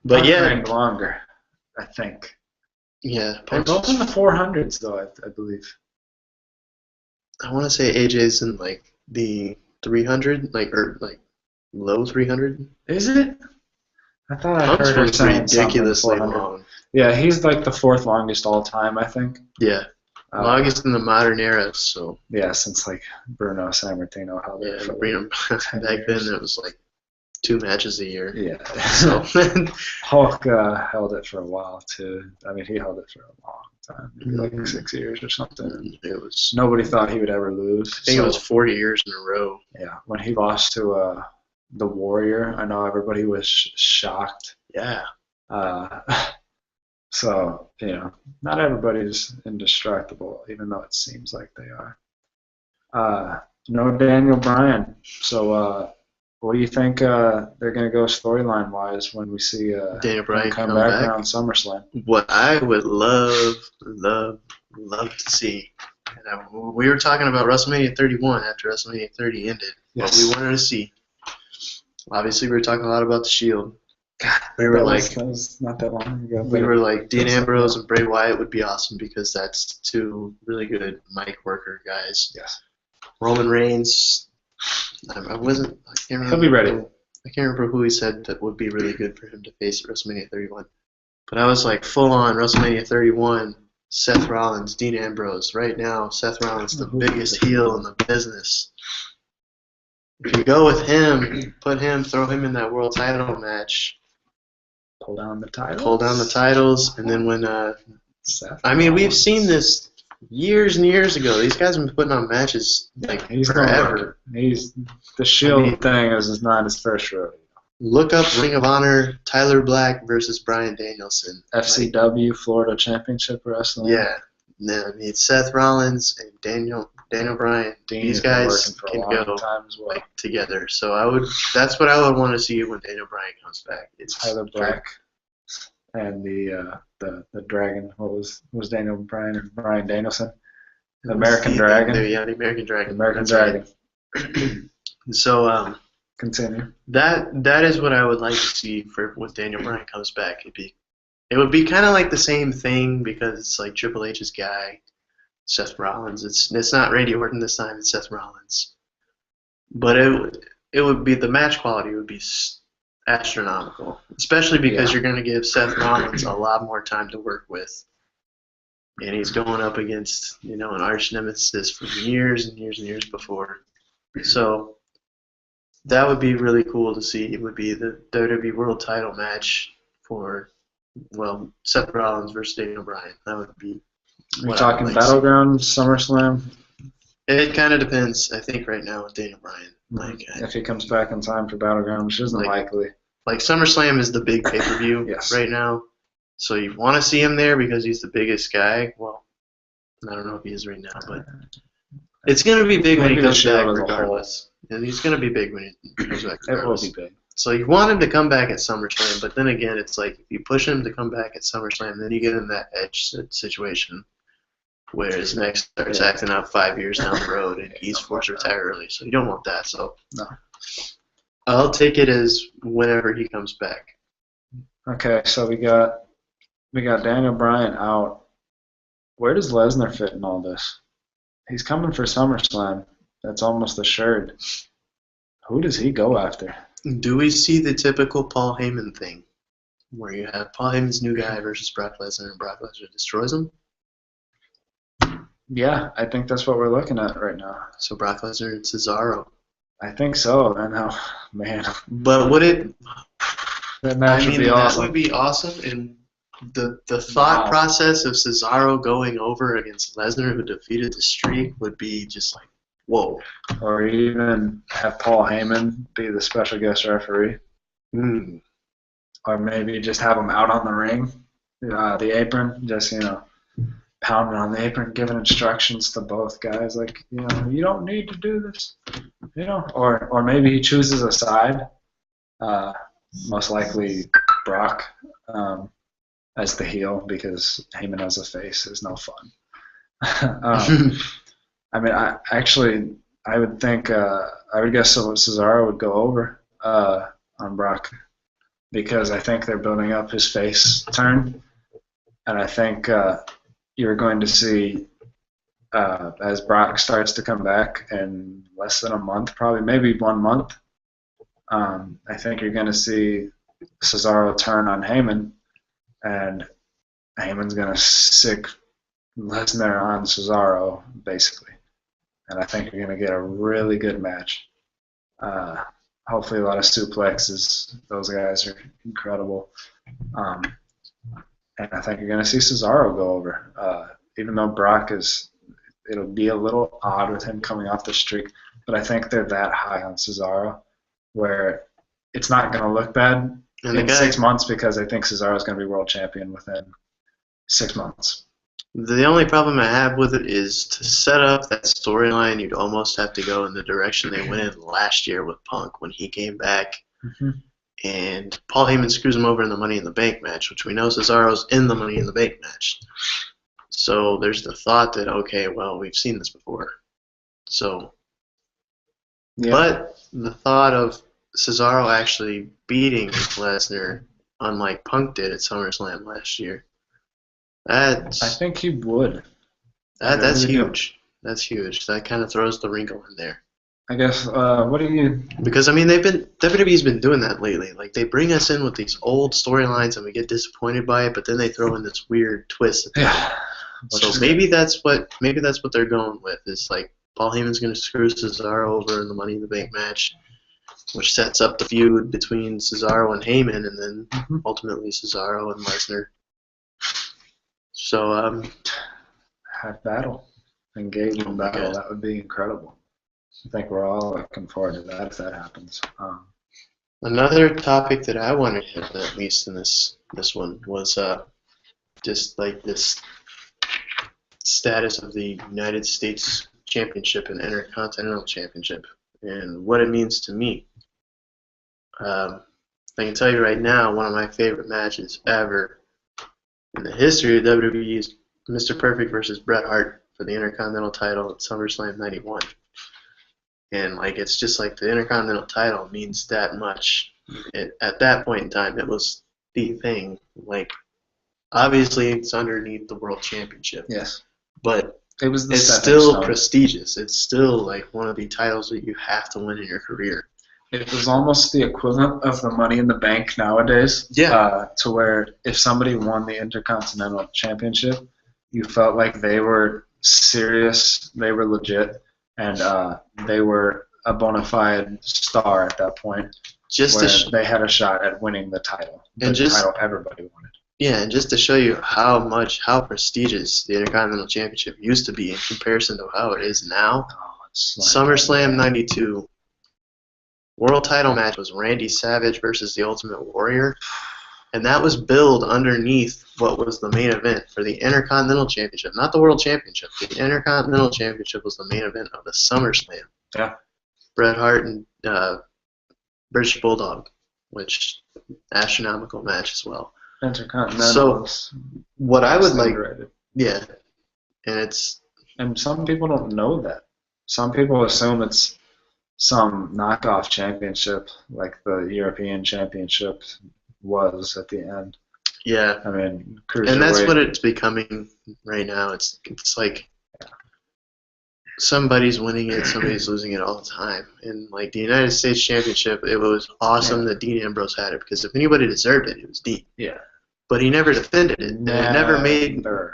But Punk yeah. reigned longer, I think. Yeah. They're both in the 400s, though, I believe. I want to say AJ's in, like, the 300, or low 300. Is it? I thought I Punk's heard her was saying ridiculously long. Yeah, he's like the fourth longest all time, I think. Yeah. Longest in the modern era, so. Yeah, since, like, Bruno Sammartino held it. Yeah, Bruno, back then it was, like, 2 matches a year. Yeah. So Hulk held it for a while too. I mean, he held it for a long time, maybe like 6 years or something. It was. Nobody thought he would ever lose. I think it was 40 years in a row. Yeah, when he lost to the Warrior, I know everybody was shocked. Yeah. So not everybody's indestructible, even though it seems like they are. No Daniel Bryan. So. What do you think they're going to go storyline-wise when we see Daniel Bryan come back around SummerSlam? What I would love to see, and we were talking about WrestleMania 31 after WrestleMania 30 ended, yes. What we wanted to see. Obviously, we were talking a lot about the Shield. God, we were that was not that long ago. We were like, Dean Ambrose and Bray Wyatt would be awesome because that's 2 really good mic worker guys. Yes. Roman Reigns. I can't remember. He'll be ready. I can't remember who he said that would be really good for him to face at WrestleMania 31. But I was like, full on WrestleMania 31, Seth Rollins, Dean Ambrose. Right now, Seth Rollins, the biggest heel in the business. If you go with him, throw him in that world title match. Pull down the titles. And then when, we've seen this years and years ago. These guys have been putting on matches he's forever. The Shield thing is not his first rodeo. Look up Ring of Honor, Tyler Black versus Bryan Danielson. FCW Florida Championship Wrestling. Yeah. Seth Rollins and Daniel Bryan. These guys can go together. So that's what I would want to see when Daniel Bryan comes back. It's Tyler Black and the Dragon. What was Daniel Bryan and Bryan Danielson? The American Dragon. Yeah, the American Dragon. American Dragon. Right. So continue. That is what I would like to see for when Daniel Bryan comes back. It would be kind of like the same thing because it's like Triple H's guy, Seth Rollins. It's not Randy Orton this time. It's Seth Rollins. But it would be, the match quality would be astronomical, especially because you're going to give Seth Rollins a lot more time to work with, and he's going up against an arch nemesis from years and years and years before. So that would be really cool to see. It would be the WWE World Title match for Seth Rollins versus Daniel Bryan. That would be. We're talking Battleground, SummerSlam. It kind of depends. I think right now with Daniel Bryan. If he comes back in time for Battleground, which isn't likely. Like SummerSlam is the big pay-per-view right now. So you want to see him there because he's the biggest guy. Well, I don't know if he is right now, but it's going to be big when he comes back regardless. And he's going to be big when he comes back regardless. It will be big. So you want him to come back at SummerSlam, but then again, it's like if you push him to come back at SummerSlam, then you get in that edge situation where his neck starts acting out 5 years down the road and he's forced to retire early. So you don't want that. So No. I'll take it as whenever he comes back. Okay, so we got Daniel Bryan out. Where does Lesnar fit in all this? He's coming for SummerSlam. That's almost assured. Who does he go after? Do we see the typical Paul Heyman thing, where you have Paul Heyman's new guy versus Brock Lesnar, and Brock Lesnar destroys him? Yeah, I think that's what we're looking at right now. So Brock Lesnar and Cesaro. I think so. And now, man, But would it? that match would be awesome. That would be awesome. And the thought process of Cesaro going over against Lesnar, who defeated the Streak, would be just like, whoa. Or even have Paul Heyman be the special guest referee. Or maybe just have him out on the ring, the apron, just, pounding on the apron, giving instructions to both guys, like, you don't need to do this, or maybe he chooses a side, most likely Brock as the heel, because Heyman as a face is no fun. I mean, I would think, I would guess Cesaro would go over on Brock, because I think they're building up his face turn, and I think you're going to see, as Brock starts to come back in less than a month, probably maybe 1 month, I think you're going to see Cesaro turn on Heyman, and Heyman's going to sick Lesnar on Cesaro, basically. And I think you're going to get a really good match. Hopefully a lot of suplexes. Those guys are incredible. And I think you're going to see Cesaro go over. Even though Brock it'll be a little odd with him coming off the streak, but I think they're that high on Cesaro where it's not going to look bad in 6 months, because I think Cesaro is going to be world champion within 6 months. The only problem I have with it is to set up that storyline, you'd almost have to go in the direction they went in last year with Punk when he came back. Mm-hmm. And Paul Heyman screws him over in the Money in the Bank match, which we know Cesaro's in the Money in the Bank match. So there's the thought that, okay, well, we've seen this before. So, yeah. But the thought of Cesaro actually beating Lesnar, unlike Punk did at SummerSlam last year, I think he would. That's huge. That's huge. That kind of throws the wrinkle in there. I guess, what do you... Because, I mean, WWE's been doing that lately. Like, they bring us in with these old storylines and we get disappointed by it, but then they throw in this weird twist. Yeah. So maybe that's what they're going with. Is like Paul Heyman's going to screw Cesaro over in the Money in the Bank match, which sets up the feud between Cesaro and Heyman, and then ultimately Cesaro and Lesnar. So, have battle. Engage in battle. That would be incredible. I think we're all looking forward to that if that happens. Another topic that I wanted to hit, at least in this one, was just like this status of the United States Championship and Intercontinental Championship and what it means to me. I can tell you right now, one of my favorite matches ever in the history of WWE is Mr. Perfect versus Bret Hart for the Intercontinental title at SummerSlam 91. And like, it's just like the Intercontinental title means that much. At that point in time, it was the thing. Like, obviously, it's underneath the World Championship. Yes. But it's still prestigious. It's still like one of the titles that you have to win in your career. It was almost the equivalent of the Money in the Bank nowadays. Yeah. To where if somebody won the Intercontinental Championship, you felt like they were serious, they were legit, and they were a bona fide star at that point. They had a shot at winning the title. The title everybody wanted. Yeah, and just to show you how prestigious the Intercontinental Championship used to be in comparison to how it is now, SummerSlam 92, world title match was Randy Savage versus the Ultimate Warrior, and that was billed underneath what was the main event for the Intercontinental Championship, not the World Championship. The Intercontinental Championship was the main event of the SummerSlam. Yeah. Bret Hart and British Bulldog which astronomical match as well. Intercontinental. So what I would like, underrated. yeah, and some people don't know that. Some people assume it's some knockoff championship like the European Championship was at the end. Yeah. I mean, and that's what it's becoming right now. It's like somebody's winning it, somebody's losing it all the time. And like the United States Championship, it was awesome that Dean Ambrose had it, because if anybody deserved it, it was Dean. Yeah. But he never defended it. And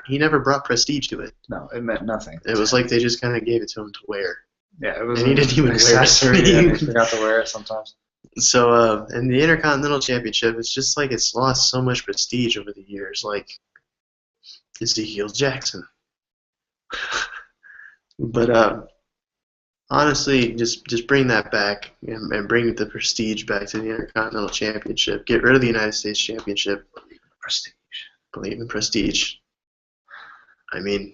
he never brought prestige to it. No, it meant nothing. It was like they just kind of gave it to him to wear. Yeah, it was. And he didn't even wear it. And he forgot to wear it sometimes. So, and the Intercontinental Championship, it's just like it's lost so much prestige over the years. Like Ezekiel Jackson. But honestly, just bring that back and bring the prestige back to the Intercontinental Championship. Get rid of the United States Championship. Prestige. Believe in prestige. I mean,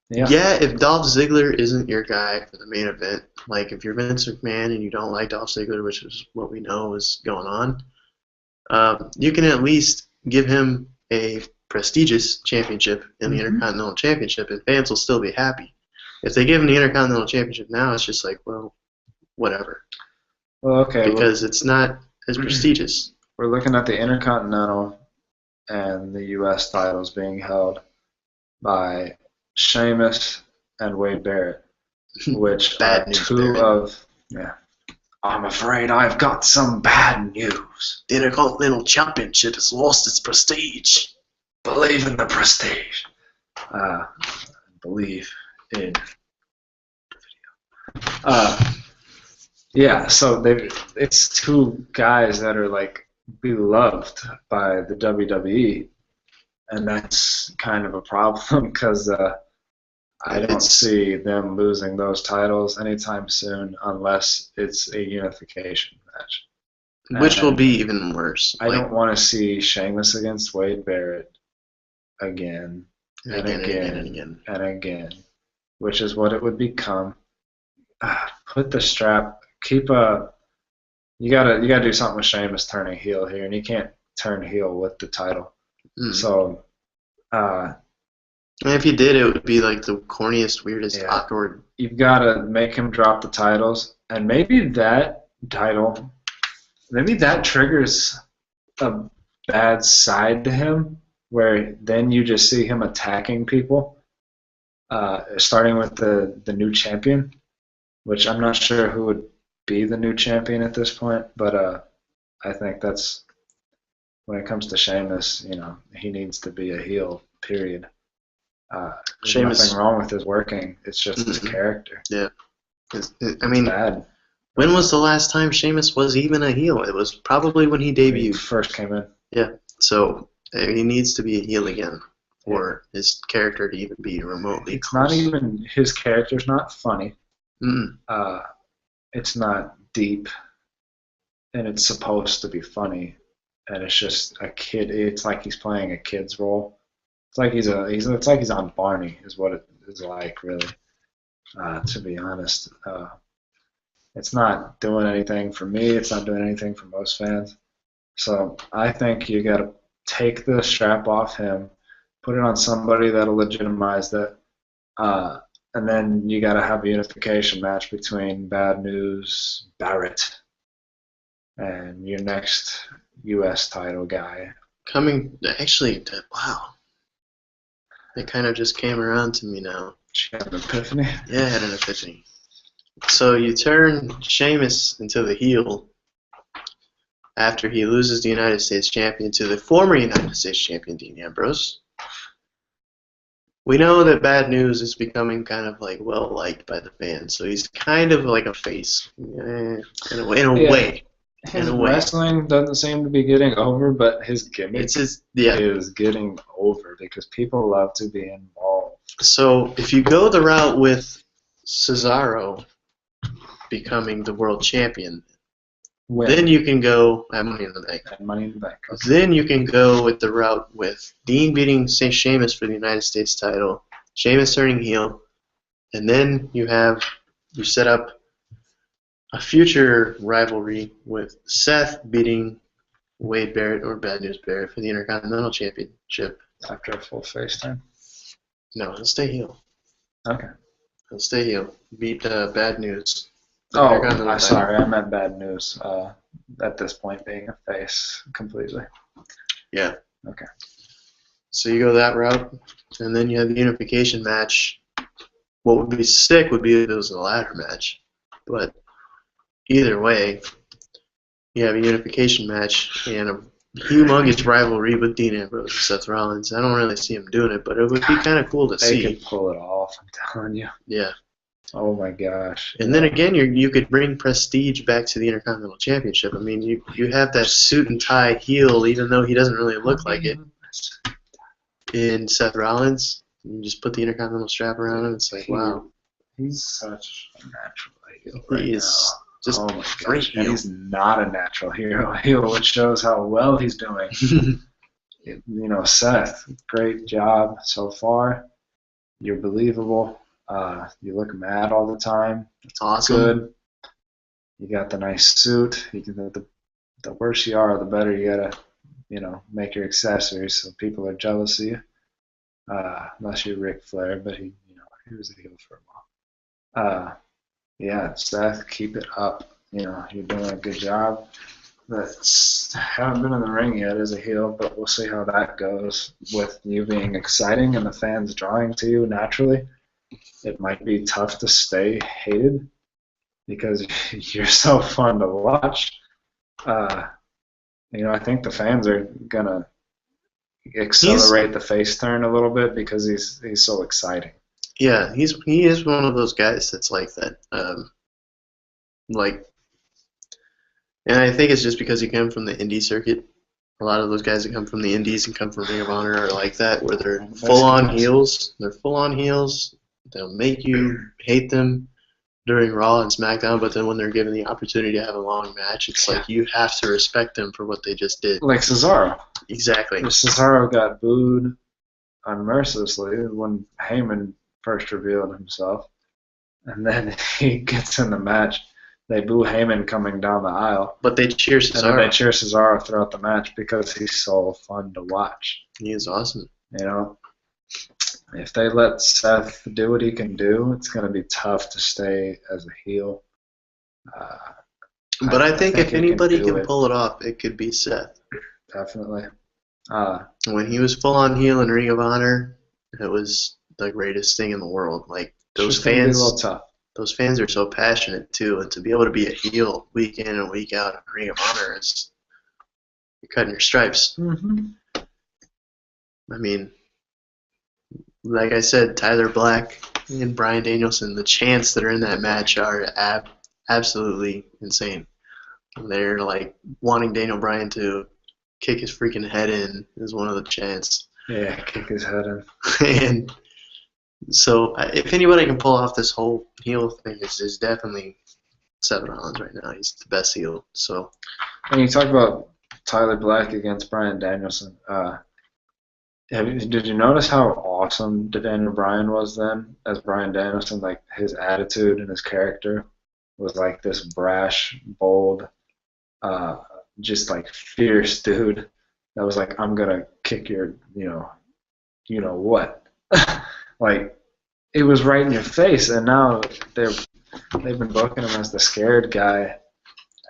yeah, if Dolph Ziggler isn't your guy for the main event, like if you're Vince McMahon and you don't like Dolph Ziggler, which is what we know is going on, you can at least give him a prestigious championship in the Intercontinental Championship, and fans will still be happy. If they give him the Intercontinental Championship now, it's just like, well, whatever. Well, okay. Because it's not as prestigious. We're looking at the Intercontinental and the U.S. titles being held by Sheamus and Wade Barrett, which Bad are news, two Barrett. of, I'm afraid I've got some bad news. The Intercontinental Championship has lost its prestige. Believe in the prestige. Believe in the video. Yeah, so it's two guys that are like beloved by the WWE, and that's kind of a problem because I don't see them losing those titles anytime soon unless it's a unification match. Which will be even worse. I don't want to see Sheamus against Wade Barrett again and again, which is what it would become. Put the strap. You gotta do something with Sheamus turning heel here, and he can't turn heel with the title. So, and if you did, it would be like the corniest, weirdest, awkward. You've got to make him drop the titles, and maybe that triggers a bad side to him, where then you just see him attacking people, starting with the new champion, which I'm not sure who would be the new champion at this point, but I think that's when it comes to Sheamus, he needs to be a heel, period. There's nothing wrong with his working. It's just his character. Yeah. I mean, bad. When was the last time Sheamus was even a heel? It was probably when he debuted. When he first came in. Yeah. So he needs to be a heel again for his character to even be remotely close. Not even his character's not funny. It's not deep, and it's supposed to be funny, and it's just a kid. It's like he's playing a kid's role. It's like he's on Barney, is what it is like, really. To be honest, it's not doing anything for me. It's not doing anything for most fans. So I think you got to take the strap off him, put it on somebody that'll legitimize that, and then you got to have a unification match between Bad News Barrett and your next U.S. title guy. Wow. It kind of just came around to me now. She had an epiphany? Yeah, I had an epiphany. So you turn Sheamus into the heel after he loses the United States champion to the former United States champion, Dean Ambrose. We know that Bad News is becoming kind of like well-liked by the fans, so he's kind of like a face in a way. His wrestling doesn't seem to be getting over, but his gimmick is getting over because people love to be involved. So if you go the route with Cesaro becoming the world champion, then you can go at Money in the Bank. Okay. Then you can go with the route with Dean beating Sheamus for the United States title, Sheamus turning heel, and then you set up a future rivalry with Seth beating Wade Barrett or Bad News Barrett for the Intercontinental Championship. After a full face turn? No, he'll stay heel. Okay. He'll stay heel. Beat Bad News. Oh, I'm sorry. I meant Bad News. At this point, being a face completely. Yeah. Okay. So you go that route, and then you have the unification match. What would be sick would be if it was a ladder match. But either way, you have a unification match and a humongous rivalry with Dean Ambrose and Seth Rollins. I don't really see him doing it, but it would be kind of cool to see. They could pull it off, I'm telling you. Yeah. Oh, my gosh. And then again, you could bring prestige back to the Intercontinental Championship. I mean, you have that suit and tie heel, even though he doesn't really look like it, in Seth Rollins. You just put the Intercontinental strap around him. It's like, wow. He's such a natural heel He is just oh my great gosh. heel. And he's not a natural heel, which shows how well he's doing. You know, Seth, great job so far. You're believable. You look mad all the time. It's awesome. Good. You got the nice suit. You can the worse you are, the better you gotta, make your accessories so people are jealous of you. Unless you're Ric Flair, but he was a heel for a while. Yeah, Seth, keep it up. You're doing a good job. Haven't been in the ring yet as a heel, but we'll see how that goes with you being exciting and the fans drawing to you naturally. It might be tough to stay hated because you're so fun to watch. I think the fans are gonna accelerate the face turn a little bit because he's so exciting. Yeah, he is one of those guys that's like that. And I think it's just because he came from the indie circuit. A lot of those guys that come from the indies and come from Ring of Honor are like that, where they're full-on heels. They're full-on heels. They'll make you hate them during Raw and SmackDown, but then when they're given the opportunity to have a long match, it's like you have to respect them for what they just did. Like Cesaro. Exactly. Cesaro got booed unmercilessly when Heyman first revealed himself, and then he gets in the match. They boo Heyman coming down the aisle. But they cheer Cesaro. And then they cheer Cesaro throughout the match because he's so fun to watch. He is awesome. If they let Seth do what he can do, it's going to be tough to stay as a heel. But I think if anybody can pull it off, it could be Seth. Definitely. When he was full-on heel in Ring of Honor, it was the greatest thing in the world. Like, those fans, a little tough. Those fans are so passionate too, and to be able to be a heel week in and week out in Ring of Honor is you're cutting your stripes. Mm-hmm. I mean, like I said, Tyler Black and Bryan Danielson, the chants that are in that match are absolutely insane. They're like wanting Daniel Bryan to kick his freaking head in is one of the chants. Yeah, kick his head in. And so if anybody can pull off this whole heel thing, it's definitely Seth Rollins right now. He's the best heel. So when you talk about Tyler Black against Bryan Danielson, did you notice how awesome Daniel Bryan was then as Bryan Danielson? Like, his attitude and his character was like this brash, bold, just like fierce dude that was like, I'm gonna kick your, you know what. Like, it was right in your face, and now they've been booking him as the scared guy.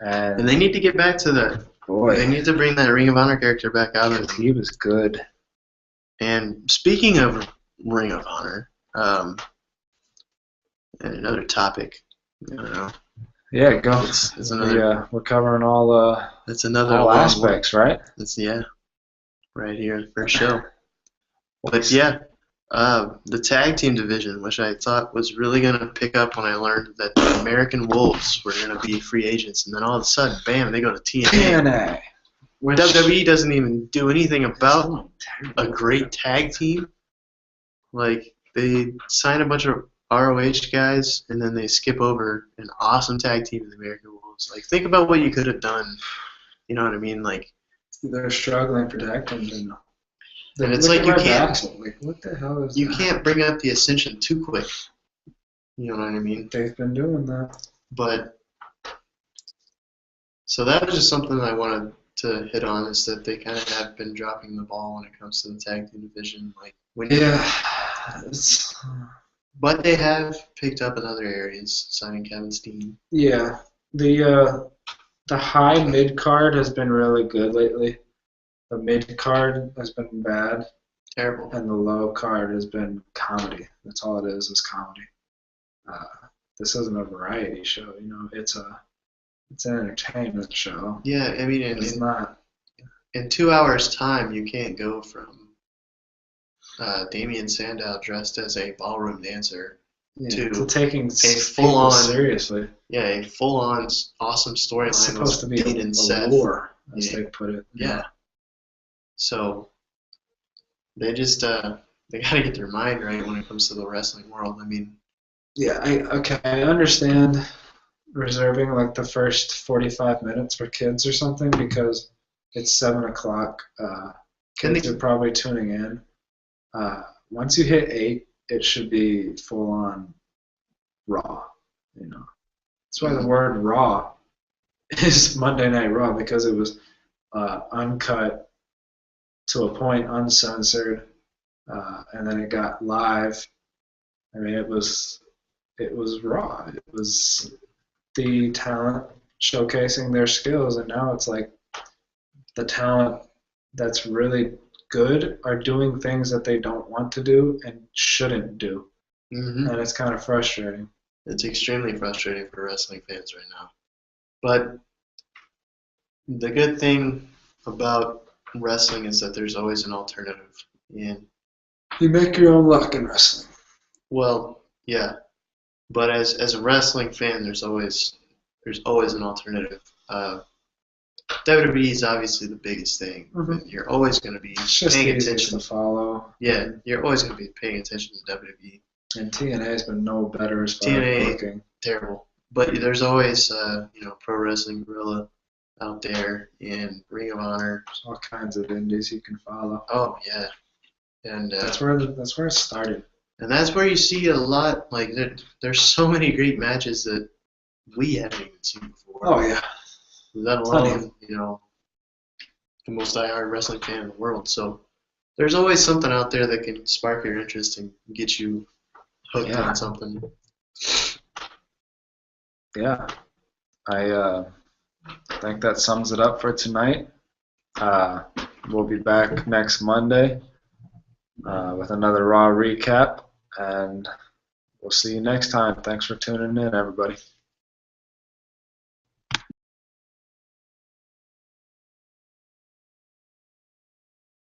And they need to get back to that. Boy, they need to bring that Ring of Honor character back out. And he was good. And speaking of Ring of Honor, and another topic, I don't know. Yeah, go. It's another. We're covering all. That's another all aspects, right? It's right here in the first show. But yeah. The tag team division, which I thought was really going to pick up when I learned that the American Wolves were going to be free agents, and then all of a sudden, bam, they go to TNA. Where WWE doesn't even do anything about a great tag team. Like, they sign a bunch of ROH guys, and then they skip over an awesome tag team in the American Wolves. Like, think about what you could have done. You know what I mean? Like, they're struggling for tag teams. And it's like you can't. Like, what the hell is you that? can't bring up the Ascension too quick. You know what I mean? They've been doing that. But So that was just something I wanted to hit on, is that they kind of have been dropping the ball when it comes to the tag team division. Like when, Yeah. but they have picked up in other areas, signing Kevin Steen. Yeah. The high mid card has been really good lately. The mid card has been bad, Terrible. and the low card has been comedy. That's all it is comedy. This isn't a variety show, you know. It's an entertainment show. Yeah, I mean, It's not. In 2 hours' time, you can't go from Damian Sandow dressed as a ballroom dancer to taking a full-on seriously. Yeah, a full-on awesome storyline. It's supposed to be a war, as they put it. Yeah. So they just they got to get their mind right when it comes to the wrestling world. I mean, yeah, I understand reserving like the first 45 minutes for kids or something because it's 7 o'clock. Kids are probably tuning in. Once you hit 8, it should be full on Raw. You know, that's why the word Raw is Monday Night Raw, because it was uncut to a point, uncensored, and then it got live. I mean, it was Raw. It was the talent showcasing their skills, and now it's like the talent that's really good are doing things that they don't want to do and shouldn't do. Mm-hmm. And it's kind of frustrating. It's extremely frustrating for wrestling fans right now. But the good thing about wrestling is that there's always an alternative. And you make your own luck in wrestling. Well, yeah. But as a wrestling fan, there's always an alternative. WWE is obviously the biggest thing. Mm-hmm. You're always going to be paying attention to follow. Yeah, you're always going to be paying attention to WWE. And TNA has been no better as far as booking. Terrible. But there's always Pro Wrestling Guerrilla out there, and Ring of Honor. There's all kinds of indies you can follow. Oh yeah, and that's where it started. And that's where you see a lot. Like there's so many great matches that we haven't even seen before. Oh yeah. Let alone the most diehard wrestling fan in the world. So there's always something out there that can spark your interest and get you hooked on something. Yeah, I think that sums it up for tonight. We'll be back next Monday with another Raw recap, and we'll see you next time. Thanks for tuning in, everybody.